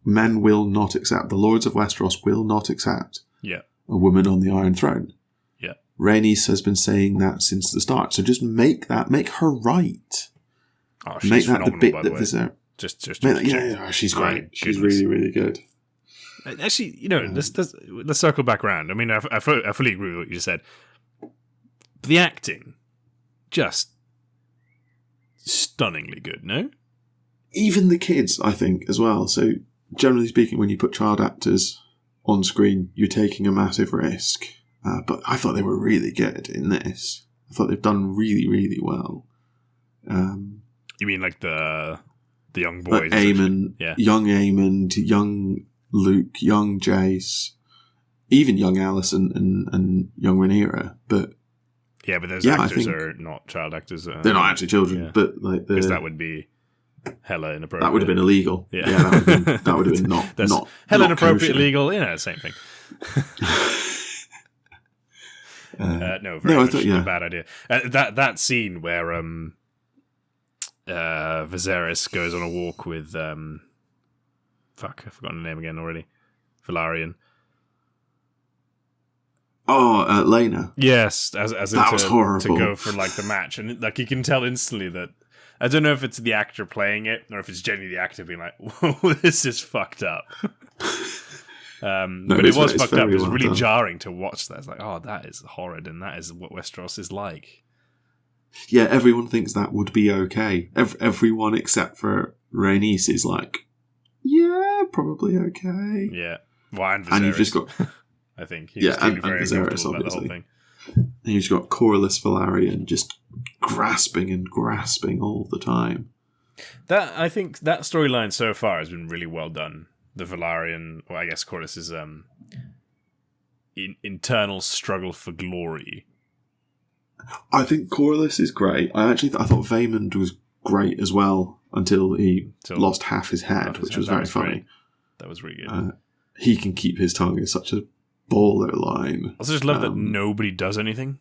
Men will not accept, the Lords of Westeros will not accept a woman on the Iron Throne. Yeah. Rhaenys has been saying that since the start. So just make her right. Oh, she's make that the bit by that the way. Viserys. She's great. She's really, really good. Actually, let's circle back around. I mean, I fully agree with what you just said. The acting, just stunningly good, no? Even the kids, I think, as well. So, generally speaking, when you put child actors on screen, you're taking a massive risk. But I thought they were really good in this. I thought they've done really, really well. You mean like the young boys? Like Aemon, young Aemon, young Luke, young Jace, even young Alicent and young Rhaenyra. But those actors are not child actors. They're not actually children, but like because that would be hella inappropriate. That would have been illegal. Yeah, that would have been not hella not inappropriate, kosher. illegal. Same thing. No, very much a bad idea. That scene where Viserys goes on a walk with I've forgotten the name again already. Velaryon. Oh, Lena. Yes, as that was horrible. To go for like the match, and like you can tell instantly that I don't know if it's the actor playing it or if it's genuinely the actor being like, "Whoa, this is fucked up." But it was fucked up. It was really jarring to watch that. It's like, oh, that is horrid, and that is what Westeros is like. Yeah, everyone thinks that would be okay. Everyone except for Rhaenys is like, yeah, probably okay. Yeah, well, and you've just got, I think, he's and very Viserys, about the whole thing. And you've got Corlys Velaryon just grasping all the time. I think that storyline so far has been really well done. The Velaryon, or I guess Corlys's internal struggle for glory. I think Corlys is great. I thought Vaemond was great as well until he lost half his head, which was very funny. Great. That was really good. He can keep his tongue in such a baller line. I also just love that nobody does anything.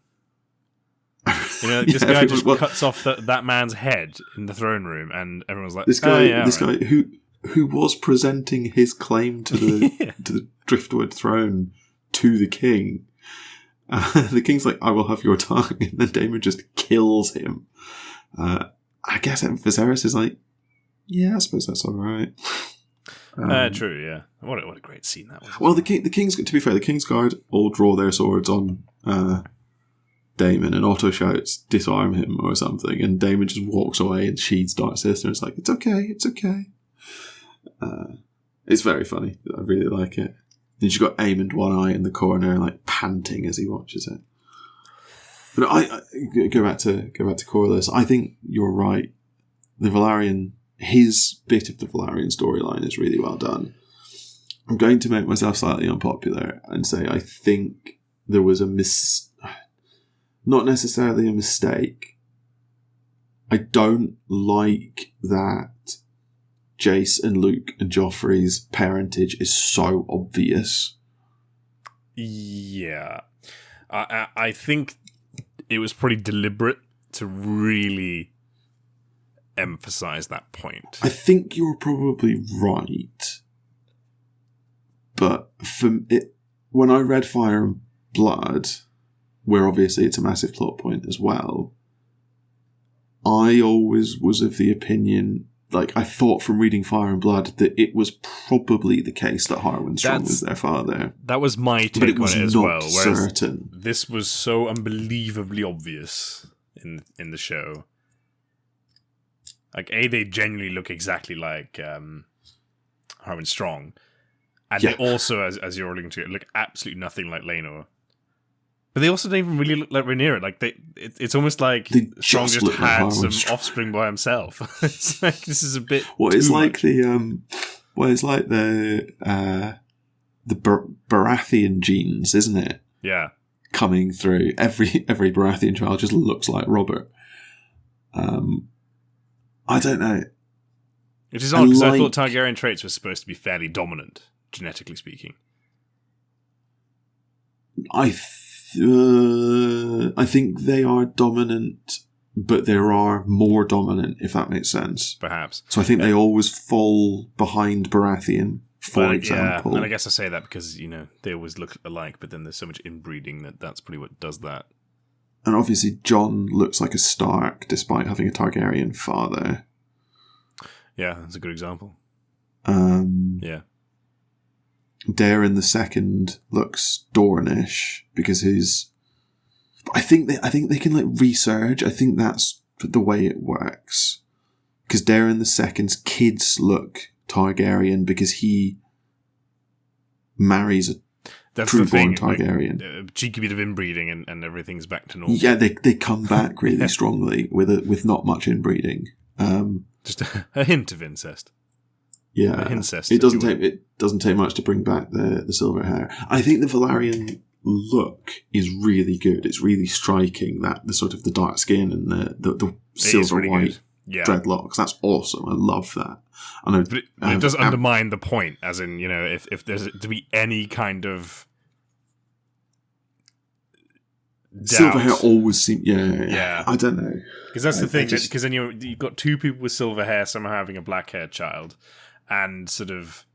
This guy just cuts off that man's head in the throne room, and everyone's like, this guy who was presenting his claim to the to the Driftwood throne to the king. The king's like, I will have your tongue, and then Daemon just kills him. I guess Viserys is like, yeah, I suppose that's all right. True, yeah. What a great scene that was. Well, the king's, to be fair, the King's Guard all draw their swords on Daemon, and Otto shouts, disarm him or something, and Daemon just walks away and sheathes Dark Sister, and it's like, it's okay. It's very funny. I really like it. Then you've got Aemond one eye in the corner, like panting as he watches it. But I go back to Corlys. I think you're right. The Velaryon, his bit of the Velaryon storyline is really well done. I'm going to make myself slightly unpopular and say I think there was not necessarily a mistake. I don't like that Jace and Luke and Joffrey's parentage is so obvious. Yeah. I think it was pretty deliberate to really emphasize that point. I think you're probably right. But when I read Fire and Blood, where obviously it's a massive plot point as well, I always was of the opinion, like, I thought from reading Fire and Blood that it was probably the case that Harwin Strong was their father. That was my take on it as well. Certain. This was so unbelievably obvious in the show. Like, they genuinely look exactly like Harwin Strong. And they also, as you're alluding to, look absolutely nothing like Laenor. But they also don't even really look like Rhaenyra. Like it's almost like Strong just had some offspring by himself. It's like, this is a bit. Well, it's like the Well, it's like the Baratheon genes, isn't it? Yeah. Coming through. Every Baratheon child just looks like Robert. I don't know. Which is odd, because I thought Targaryen traits were supposed to be fairly dominant, genetically speaking. I think they are dominant, but there are more dominant, if that makes sense. Perhaps. So I think they always fall behind Baratheon, for example. Yeah, and I guess I say that because, they always look alike, but then there's so much inbreeding that's probably what does that. And obviously Jon looks like a Stark, despite having a Targaryen father. Yeah, that's a good example. Yeah. Daeron II looks Dornish because his. I think they can resurge. I think that's the way it works. Because Daeron II's kids look Targaryen because he marries a true-born Targaryen. A cheeky bit of inbreeding and everything's back to normal. Yeah, they come back really strongly with not much inbreeding. Just a hint of incest. Yeah, incest. It doesn't take much to bring back the silver hair. I think the Valyrian look is really good. It's really striking, that the sort of the dark skin and the silver really white dreadlocks. That's awesome. I love that. I know, but it does undermine the point, as in, if there's to be any kind of doubt. Silver hair always seems... Yeah. I don't know. Because that's the thing, because then you've got two people with silver hair somehow having a black-haired child, and sort of...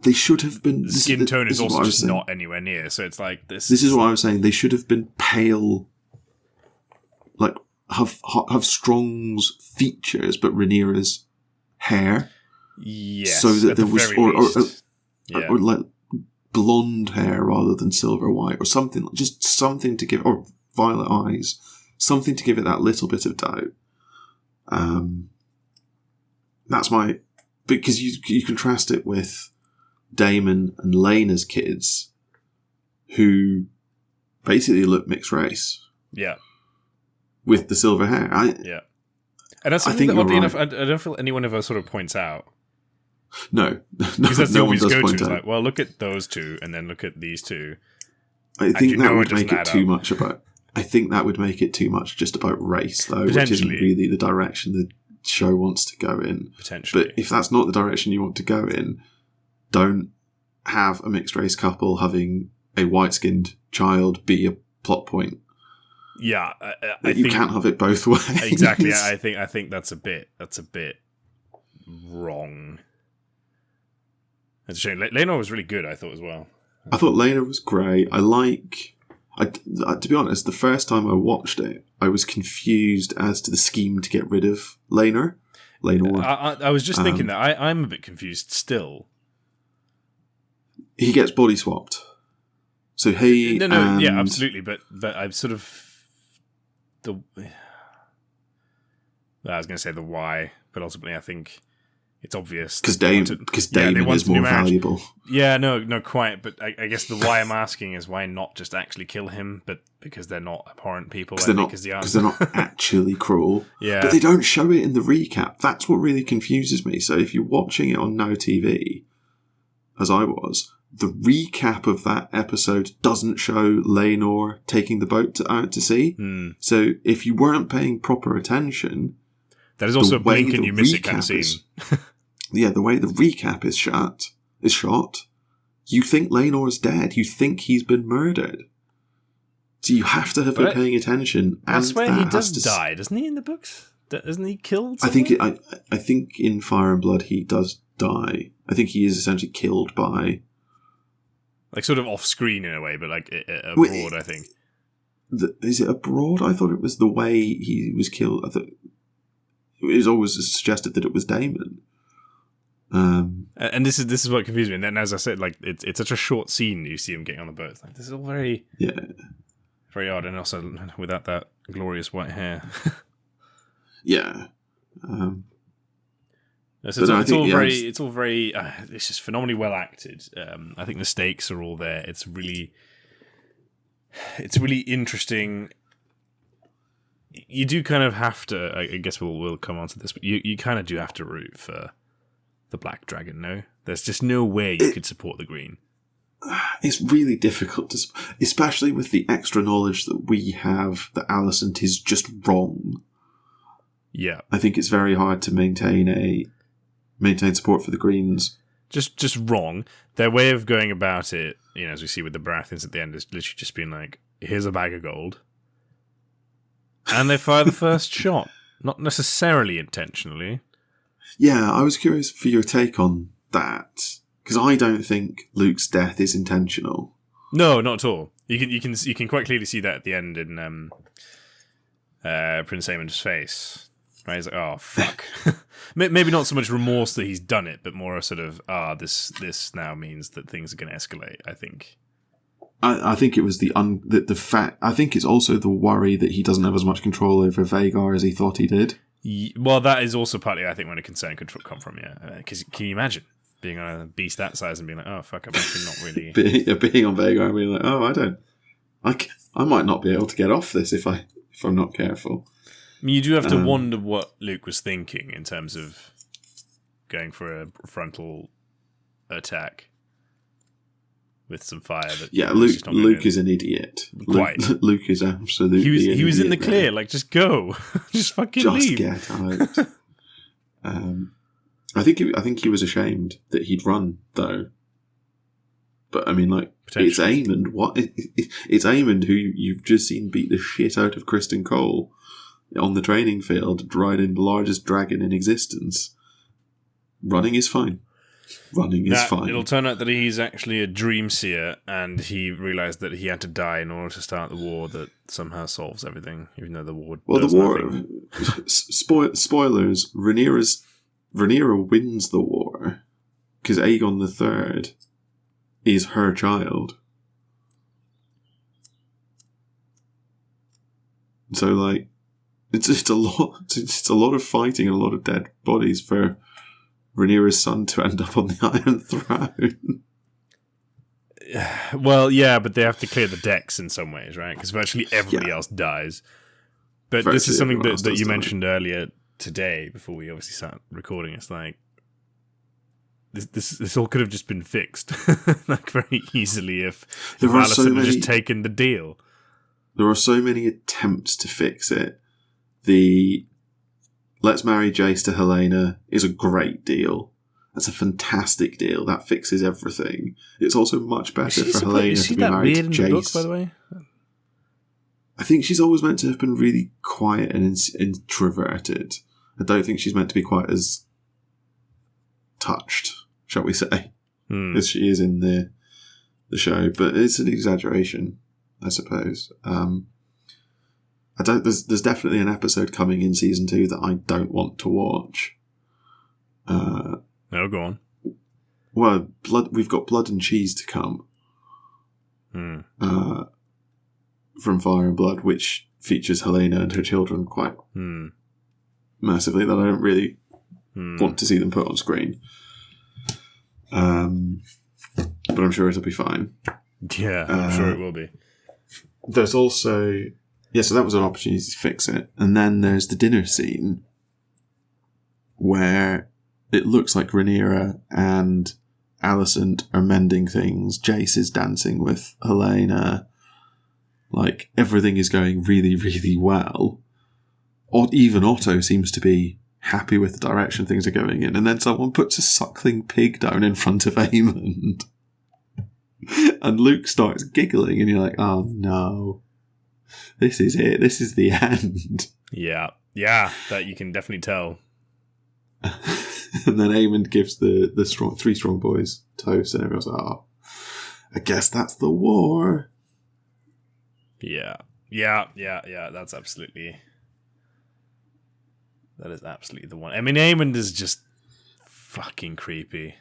They should have been... The skin tone is also just not anywhere near, so it's like this... This is what I was saying. They should have been pale, have Strong's features, but Rhaenyra's hair. Yes, so that there was... Or like blonde hair rather than silver white, or something, just something to give... Or violet eyes. Something to give it that little bit of doubt. That's my... Because you contrast it with Daemon and Laena's kids, who basically look mixed race. Yeah. With the silver hair. And that's something that, oddly enough, I don't feel anyone ever sort of points out. No. Because that's the obvious go-to. It's like, well, look at those two, and then look at these two. I think that would make it too much about... I think that would make it too much just about race, though, which isn't really the direction the show wants to go in. Potentially. But if that's not the direction you want to go in, don't have a mixed race couple having a white-skinned child be a plot point. Yeah, you can't have it both ways. Exactly. I think that's a bit wrong. It's a shame. Laenor was really good, I thought, as well. I thought Laenor was great. To be honest, the first time I watched it, I was confused as to the scheme to get rid of Laenor. I was just thinking that. I'm a bit confused still. He gets body swapped. So he... No, yeah, absolutely. But I'm sort of... I was going to say the why, but ultimately I think it's obvious. Because Daemon is more valuable. Yeah, no, quite. But I guess the why I'm asking is why not just actually kill him, but because they're not abhorrent people. Because they're not actually cruel. Yeah. But they don't show it in the recap. That's what really confuses me. So if you're watching it on Now TV, as I was, the recap of that episode doesn't show Laenor taking the boat out to sea. So if you weren't paying proper attention... That is also a blink and you miss it kind of scene. Yeah, the way the recap is shot, you think Laenor is dead. You think he's been murdered. So you have to have been paying attention. I swear he does die, doesn't he, in the books? Isn't he killed somewhere? I think in Fire and Blood he does die. I think he is essentially killed by... Like sort of off-screen in a way, but like abroad, I think. Is it abroad? I thought it was the way he was killed. I thought... It was always suggested that it was Daemon. And this is what confused me. And then, as I said, like it's such a short scene. You see him getting on the boat. It's like, this is all very, very odd. And also without that glorious white hair. Yeah. It's all very. It's just phenomenally well acted. I think the stakes are all there. It's really interesting. You do kind of have to. I guess we'll come on to this, but you kind of do have to root for the black dragon, no? There's just no way you could support the green. It's really difficult to... Especially with the extra knowledge that we have that Alicent is just wrong. Yeah. I think it's very hard to maintain support for the Greens. Just wrong. Their way of going about it, as we see with the Baratheons at the end, is literally just being like, here's a bag of gold. And they fire the first shot. Not necessarily intentionally. Yeah, I was curious for your take on that. Because I don't think Luke's death is intentional. No, not at all. You can quite clearly see that at the end in Prince Aemon's face. Right? He's like, oh, fuck. Maybe not so much remorse that he's done it, but more a sort of, this now means that things are going to escalate, I think. I think it was the fact. I think it's also the worry that he doesn't have as much control over Vhagar as he thought he did. Well, that is also partly, I think, when a concern could come from, because can you imagine being on a beast that size and being like, oh, fuck, I'm actually not really... being on Vhagar and being like, oh, I might not be able to get off this if I'm not careful. I mean, you do have to wonder what Luke was thinking in terms of going for a frontal attack with some fire. Luke is an idiot. Quite. Luke is absolutely he was in the clear, like, just go. Just fucking leave. Just get out. I think he was ashamed that he'd run, though. But, I mean, like, it's Aemond. It's Aemond who you've just seen beat the shit out of Criston Cole on the training field, riding the largest dragon in existence. Running is fine. Fine. It'll turn out that he's actually a dream seer, and he realised that he had to die in order to start the war that somehow solves everything, even though the war does nothing. Spoilers, Rhaenyra wins the war, because Aegon III is her child. So, like, it's just a lot of fighting and a lot of dead bodies for Rhaenyra's son to end up on the Iron Throne. Well, yeah, but they have to clear the decks in some ways, right? Because virtually everybody else dies. But this is something that you mentioned earlier today, before we obviously started recording. It's like, this all could have just been fixed like very easily if Alicent had just taken the deal. There are so many attempts to fix it. The let's marry Jace to Helena is a great deal. That's a fantastic deal. That fixes everything. It's also much better for Helena to be married to Jace. Book, by the way? I think she's always meant to have been really quiet and introverted. I don't think she's meant to be quite as touched, shall we say, as she is in the show. But it's an exaggeration, I suppose. There's definitely an episode coming in season 2 that I don't want to watch. No, go on. Well, we've got Blood and Cheese to come. From Fire and Blood, which features Helena and her children quite massively, that I don't really want to see them put on screen. But I'm sure it'll be fine. Yeah, I'm sure it will be. There's also... Yeah, so that was an opportunity to fix it. And then there's the dinner scene where it looks like Rhaenyra and Alicent are mending things. Jace is dancing with Helena. Like, everything is going really, really well. Even Otto seems to be happy with the direction things are going in. And then someone puts a suckling pig down in front of Aemond. And Luke starts giggling and you're like, oh no. This is it. This is the end. Yeah, that you can definitely tell. And then Aemond gives the three strong boys toast, and everyone's like, "Oh, I guess that's the war." Yeah. That is absolutely the one. I mean, Aemond is just fucking creepy.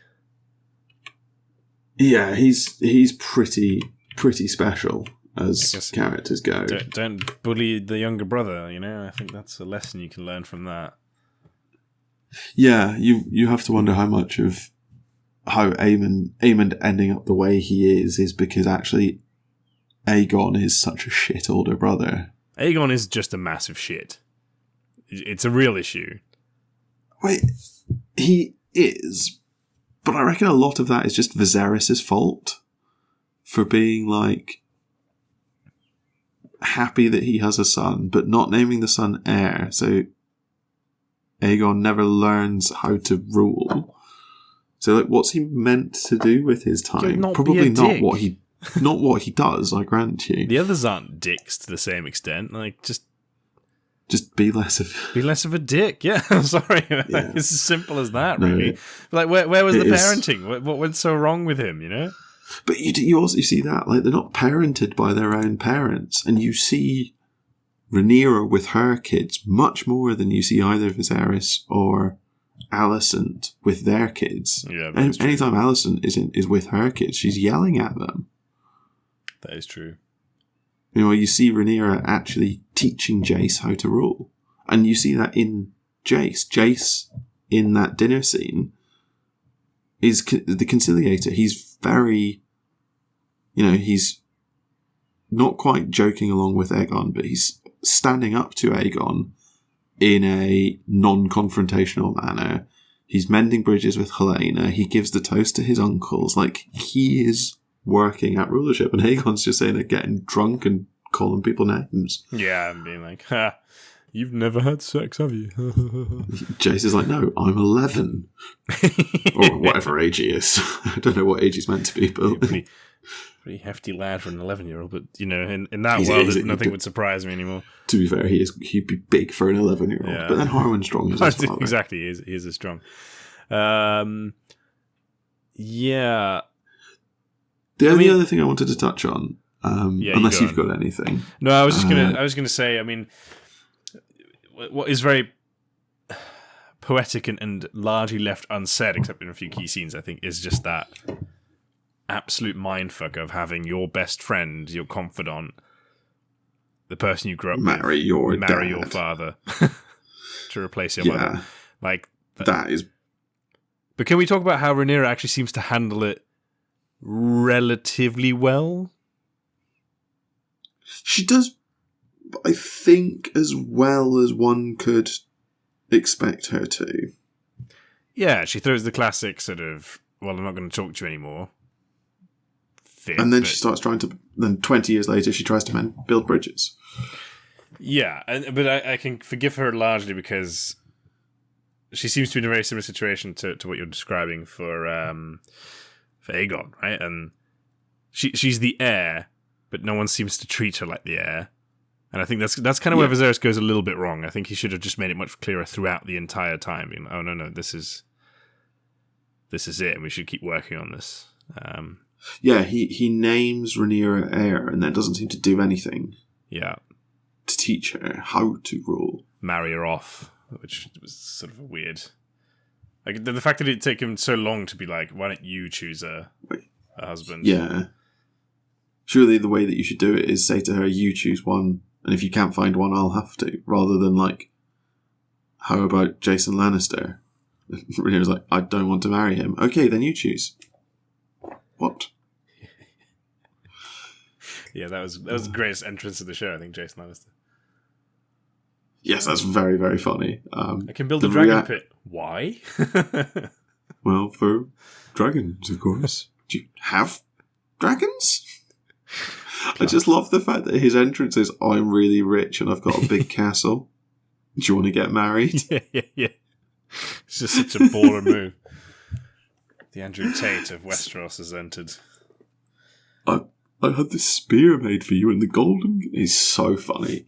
Yeah, he's pretty special as characters go. Don't bully the younger brother, you know? I think that's a lesson you can learn from that. Yeah, you have to wonder how much of how Aemond ending up the way he is because actually Aegon is such a shit older brother. Aegon is just a massive shit. It's a real issue. Wait, he is, but I reckon a lot of that is just Viserys' fault for being like happy that he has a son, but not naming the son heir. So Aegon never learns how to rule. So, like, what's he meant to do with his time? Probably not what he does. I grant you. The others aren't dicks to the same extent. Like, just be less of a dick. Yeah, I'm sorry. Yeah. It's as simple as that, really. Like, where was the parenting? What went so wrong with him? You know. But you also see that, like, they're not parented by their own parents, and you see Rhaenyra with her kids much more than you see either Viserys or Alicent with their kids. Yeah, and anytime Alicent is with her kids, she's yelling at them. That is true. You know, you see Rhaenyra actually teaching Jace how to rule, and you see that in Jace. Jace in that dinner scene is the conciliator. He's very, he's not quite joking along with Aegon, but he's standing up to Aegon in a non-confrontational manner. He's mending bridges with Helena. He gives the toast to his uncles. Like, he is working at rulership, and Aegon's just saying they're getting drunk and calling people names. Yeah, and being like, ha, you've never had sex, have you? Jace is like, no, I'm 11. Or whatever age he is. I don't know what age he's meant to be, but... Pretty hefty lad for an 11-year-old, but, in that world, nothing would surprise me anymore. To be fair, he'd be big for an 11-year-old, yeah. But then Harwin's strong as well. Exactly, he is as strong. Yeah. The only other thing I wanted to touch on, unless you've got anything. No, I was just gonna say, I mean, what is very poetic and largely left unsaid, except in a few key scenes, I think, is just that absolute mindfuck of having your best friend, your confidant, the person you grew up with, marry your father to replace your mother. Like that is. But can we talk about how Rhaenyra actually seems to handle it relatively well? She does, I think, as well as one could expect her to. Yeah, she throws the classic sort of, well, I'm not going to talk to you anymore. And then she starts trying to. Then 20 years later, she tries to build bridges. Yeah, but I can forgive her largely because she seems to be in a very similar situation to what you're describing for Aegon, right? And she's the heir, but no one seems to treat her like the heir. And I think that's kind of where Viserys goes a little bit wrong. I think he should have just made it much clearer throughout the entire time. Oh no, this is it, and we should keep working on this. Yeah, he names Rhaenyra heir and then doesn't seem to do anything. Yeah. To teach her how to rule. Marry her off, which was sort of a weird... Like, the fact that it'd take him so long to be like, why don't you choose a husband? Yeah. Surely the way that you should do it is say to her, you choose one, and if you can't find one, I'll have to. Rather than like, how about Jason Lannister? Rhaenyra's like, I don't want to marry him. Okay, then you choose. What? Yeah, that was the greatest entrance of the show, I think, Jason Lannister. Yes, that's very, very funny. I can build a dragon pit. Why? Well, for dragons, of course. Do you have dragons? I just love the fact that his entrance is, I'm really rich and I've got a big castle. Do you want to get married? Yeah. It's just such a baller move. The Andrew Tate of Westeros has entered. I had this spear made for you, and the golden is so funny.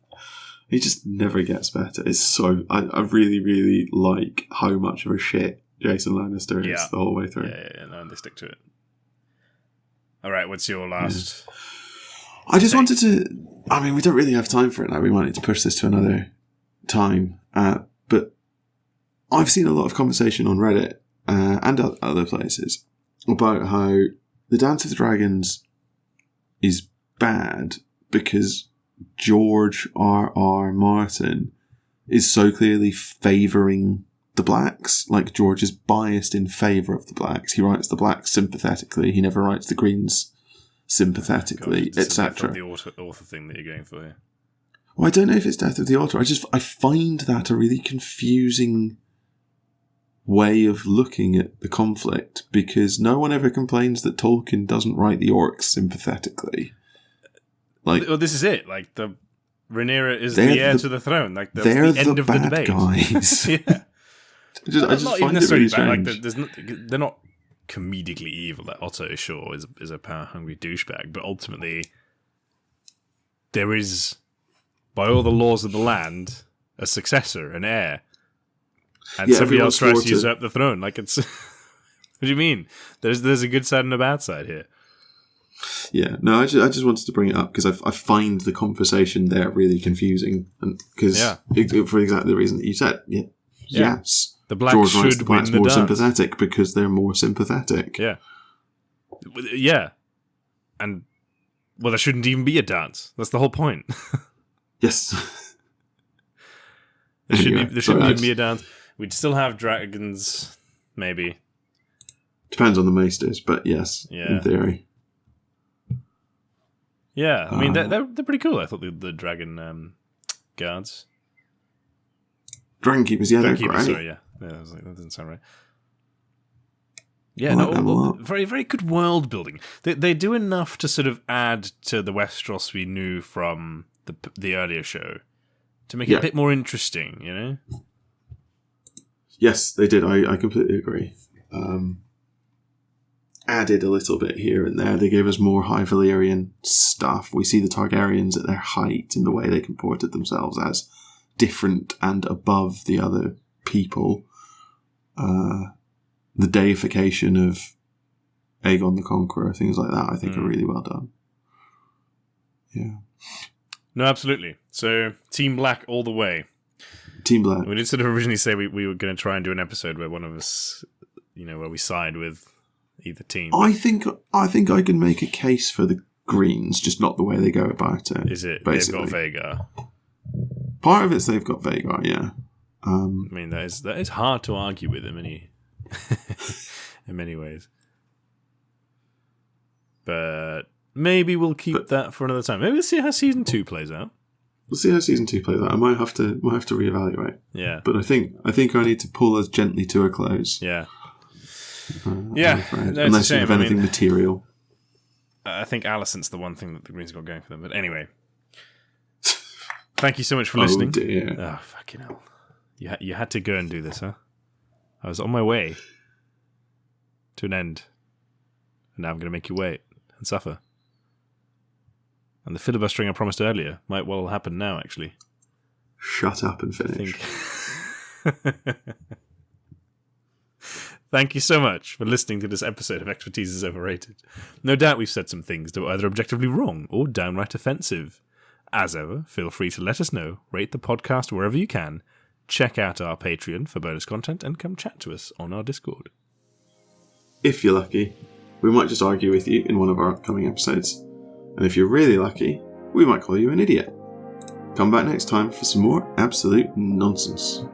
He just never gets better. It's so... I really, really like how much of a shit Jason Lannister is the whole way through. Yeah, no, they stick to it. All right, what's your last... Yeah. I just wanted to... I mean, we don't really have time for it now. We might need to push this to another time. But I've seen a lot of conversation on Reddit and other places about how the Dance of the Dragons is bad because George R.R. Martin is so clearly favouring the blacks. Like, George is biased in favour of the blacks. He writes the blacks sympathetically. He never writes the greens sympathetically, etc. The author thing that you're going for here. Well, I don't know if it's death of the author. I find that a really confusing way of looking at the conflict, because no one ever complains that Tolkien doesn't write the orcs sympathetically. Well, this is it. Like, the Rhaenyra is the heir to the throne. Like, that's they're the end the of the bad debate. Guys. Yeah. I just find it really strange. They're not comedically evil. Like, Otto, sure, is a power-hungry douchebag, but ultimately, there is, by all the laws of the land, a successor, an heir. And somebody else tries to usurp the throne. Like, it's... What do you mean? There's a good side and a bad side here. Yeah, no, I just wanted to bring it up because I find the conversation there really confusing, and because for exactly the reason that you said. Yeah. Yes, the black George should writes the blacks win the more dance. sympathetic because they're more sympathetic. Yeah, and well, there shouldn't even be a dance. That's the whole point. Yes, there shouldn't even be a dance. We'd still have dragons, maybe. Depends on the maesters, but yes, in theory. Yeah, I mean they're pretty cool. I thought the dragon guards, dragon keepers, they're great. Sorry, I was like, that doesn't sound right. Yeah, very very good world building. They do enough to sort of add to the Westeros we knew from the earlier show to make it a bit more interesting. You know. Yes, they did. I completely agree. Added a little bit here and there. They gave us more High Valyrian stuff. We see the Targaryens at their height in the way they comported themselves as different and above the other people. The deification of Aegon the Conqueror, things like that, I think are really well done. Yeah. No, absolutely. So, Team Black all the way. Team Black. We did sort of originally say we were going to try and do an episode where one of us, where we side with either team. I think I can make a case for the Greens, just not the way they go about it. Is it basically. They've got Vhagar? Part of it's they've got Vhagar, yeah. I mean, that is hard to argue with in many ways. But maybe we'll keep that for another time. Maybe we'll see how season 2 plays out. We'll see how season 2 plays out. I might have to reevaluate. Yeah. But I think I need to pull us gently to a close. Yeah. Unless you have anything material. I think Alicent's the one thing that the Greens got going for them. But anyway, thank you so much for listening. Oh dear! Oh fucking hell! You had to go and do this, huh? I was on my way to an end, and now I'm going to make you wait and suffer. And the filibustering I promised earlier might well happen now. Actually, shut up and finish. Thank you so much for listening to this episode of Expertise is Overrated. No doubt we've said some things that were either objectively wrong or downright offensive. As ever, feel free to let us know, rate the podcast wherever you can, check out our Patreon for bonus content, and come chat to us on our Discord. If you're lucky, we might just argue with you in one of our upcoming episodes. And if you're really lucky, we might call you an idiot. Come back next time for some more absolute nonsense.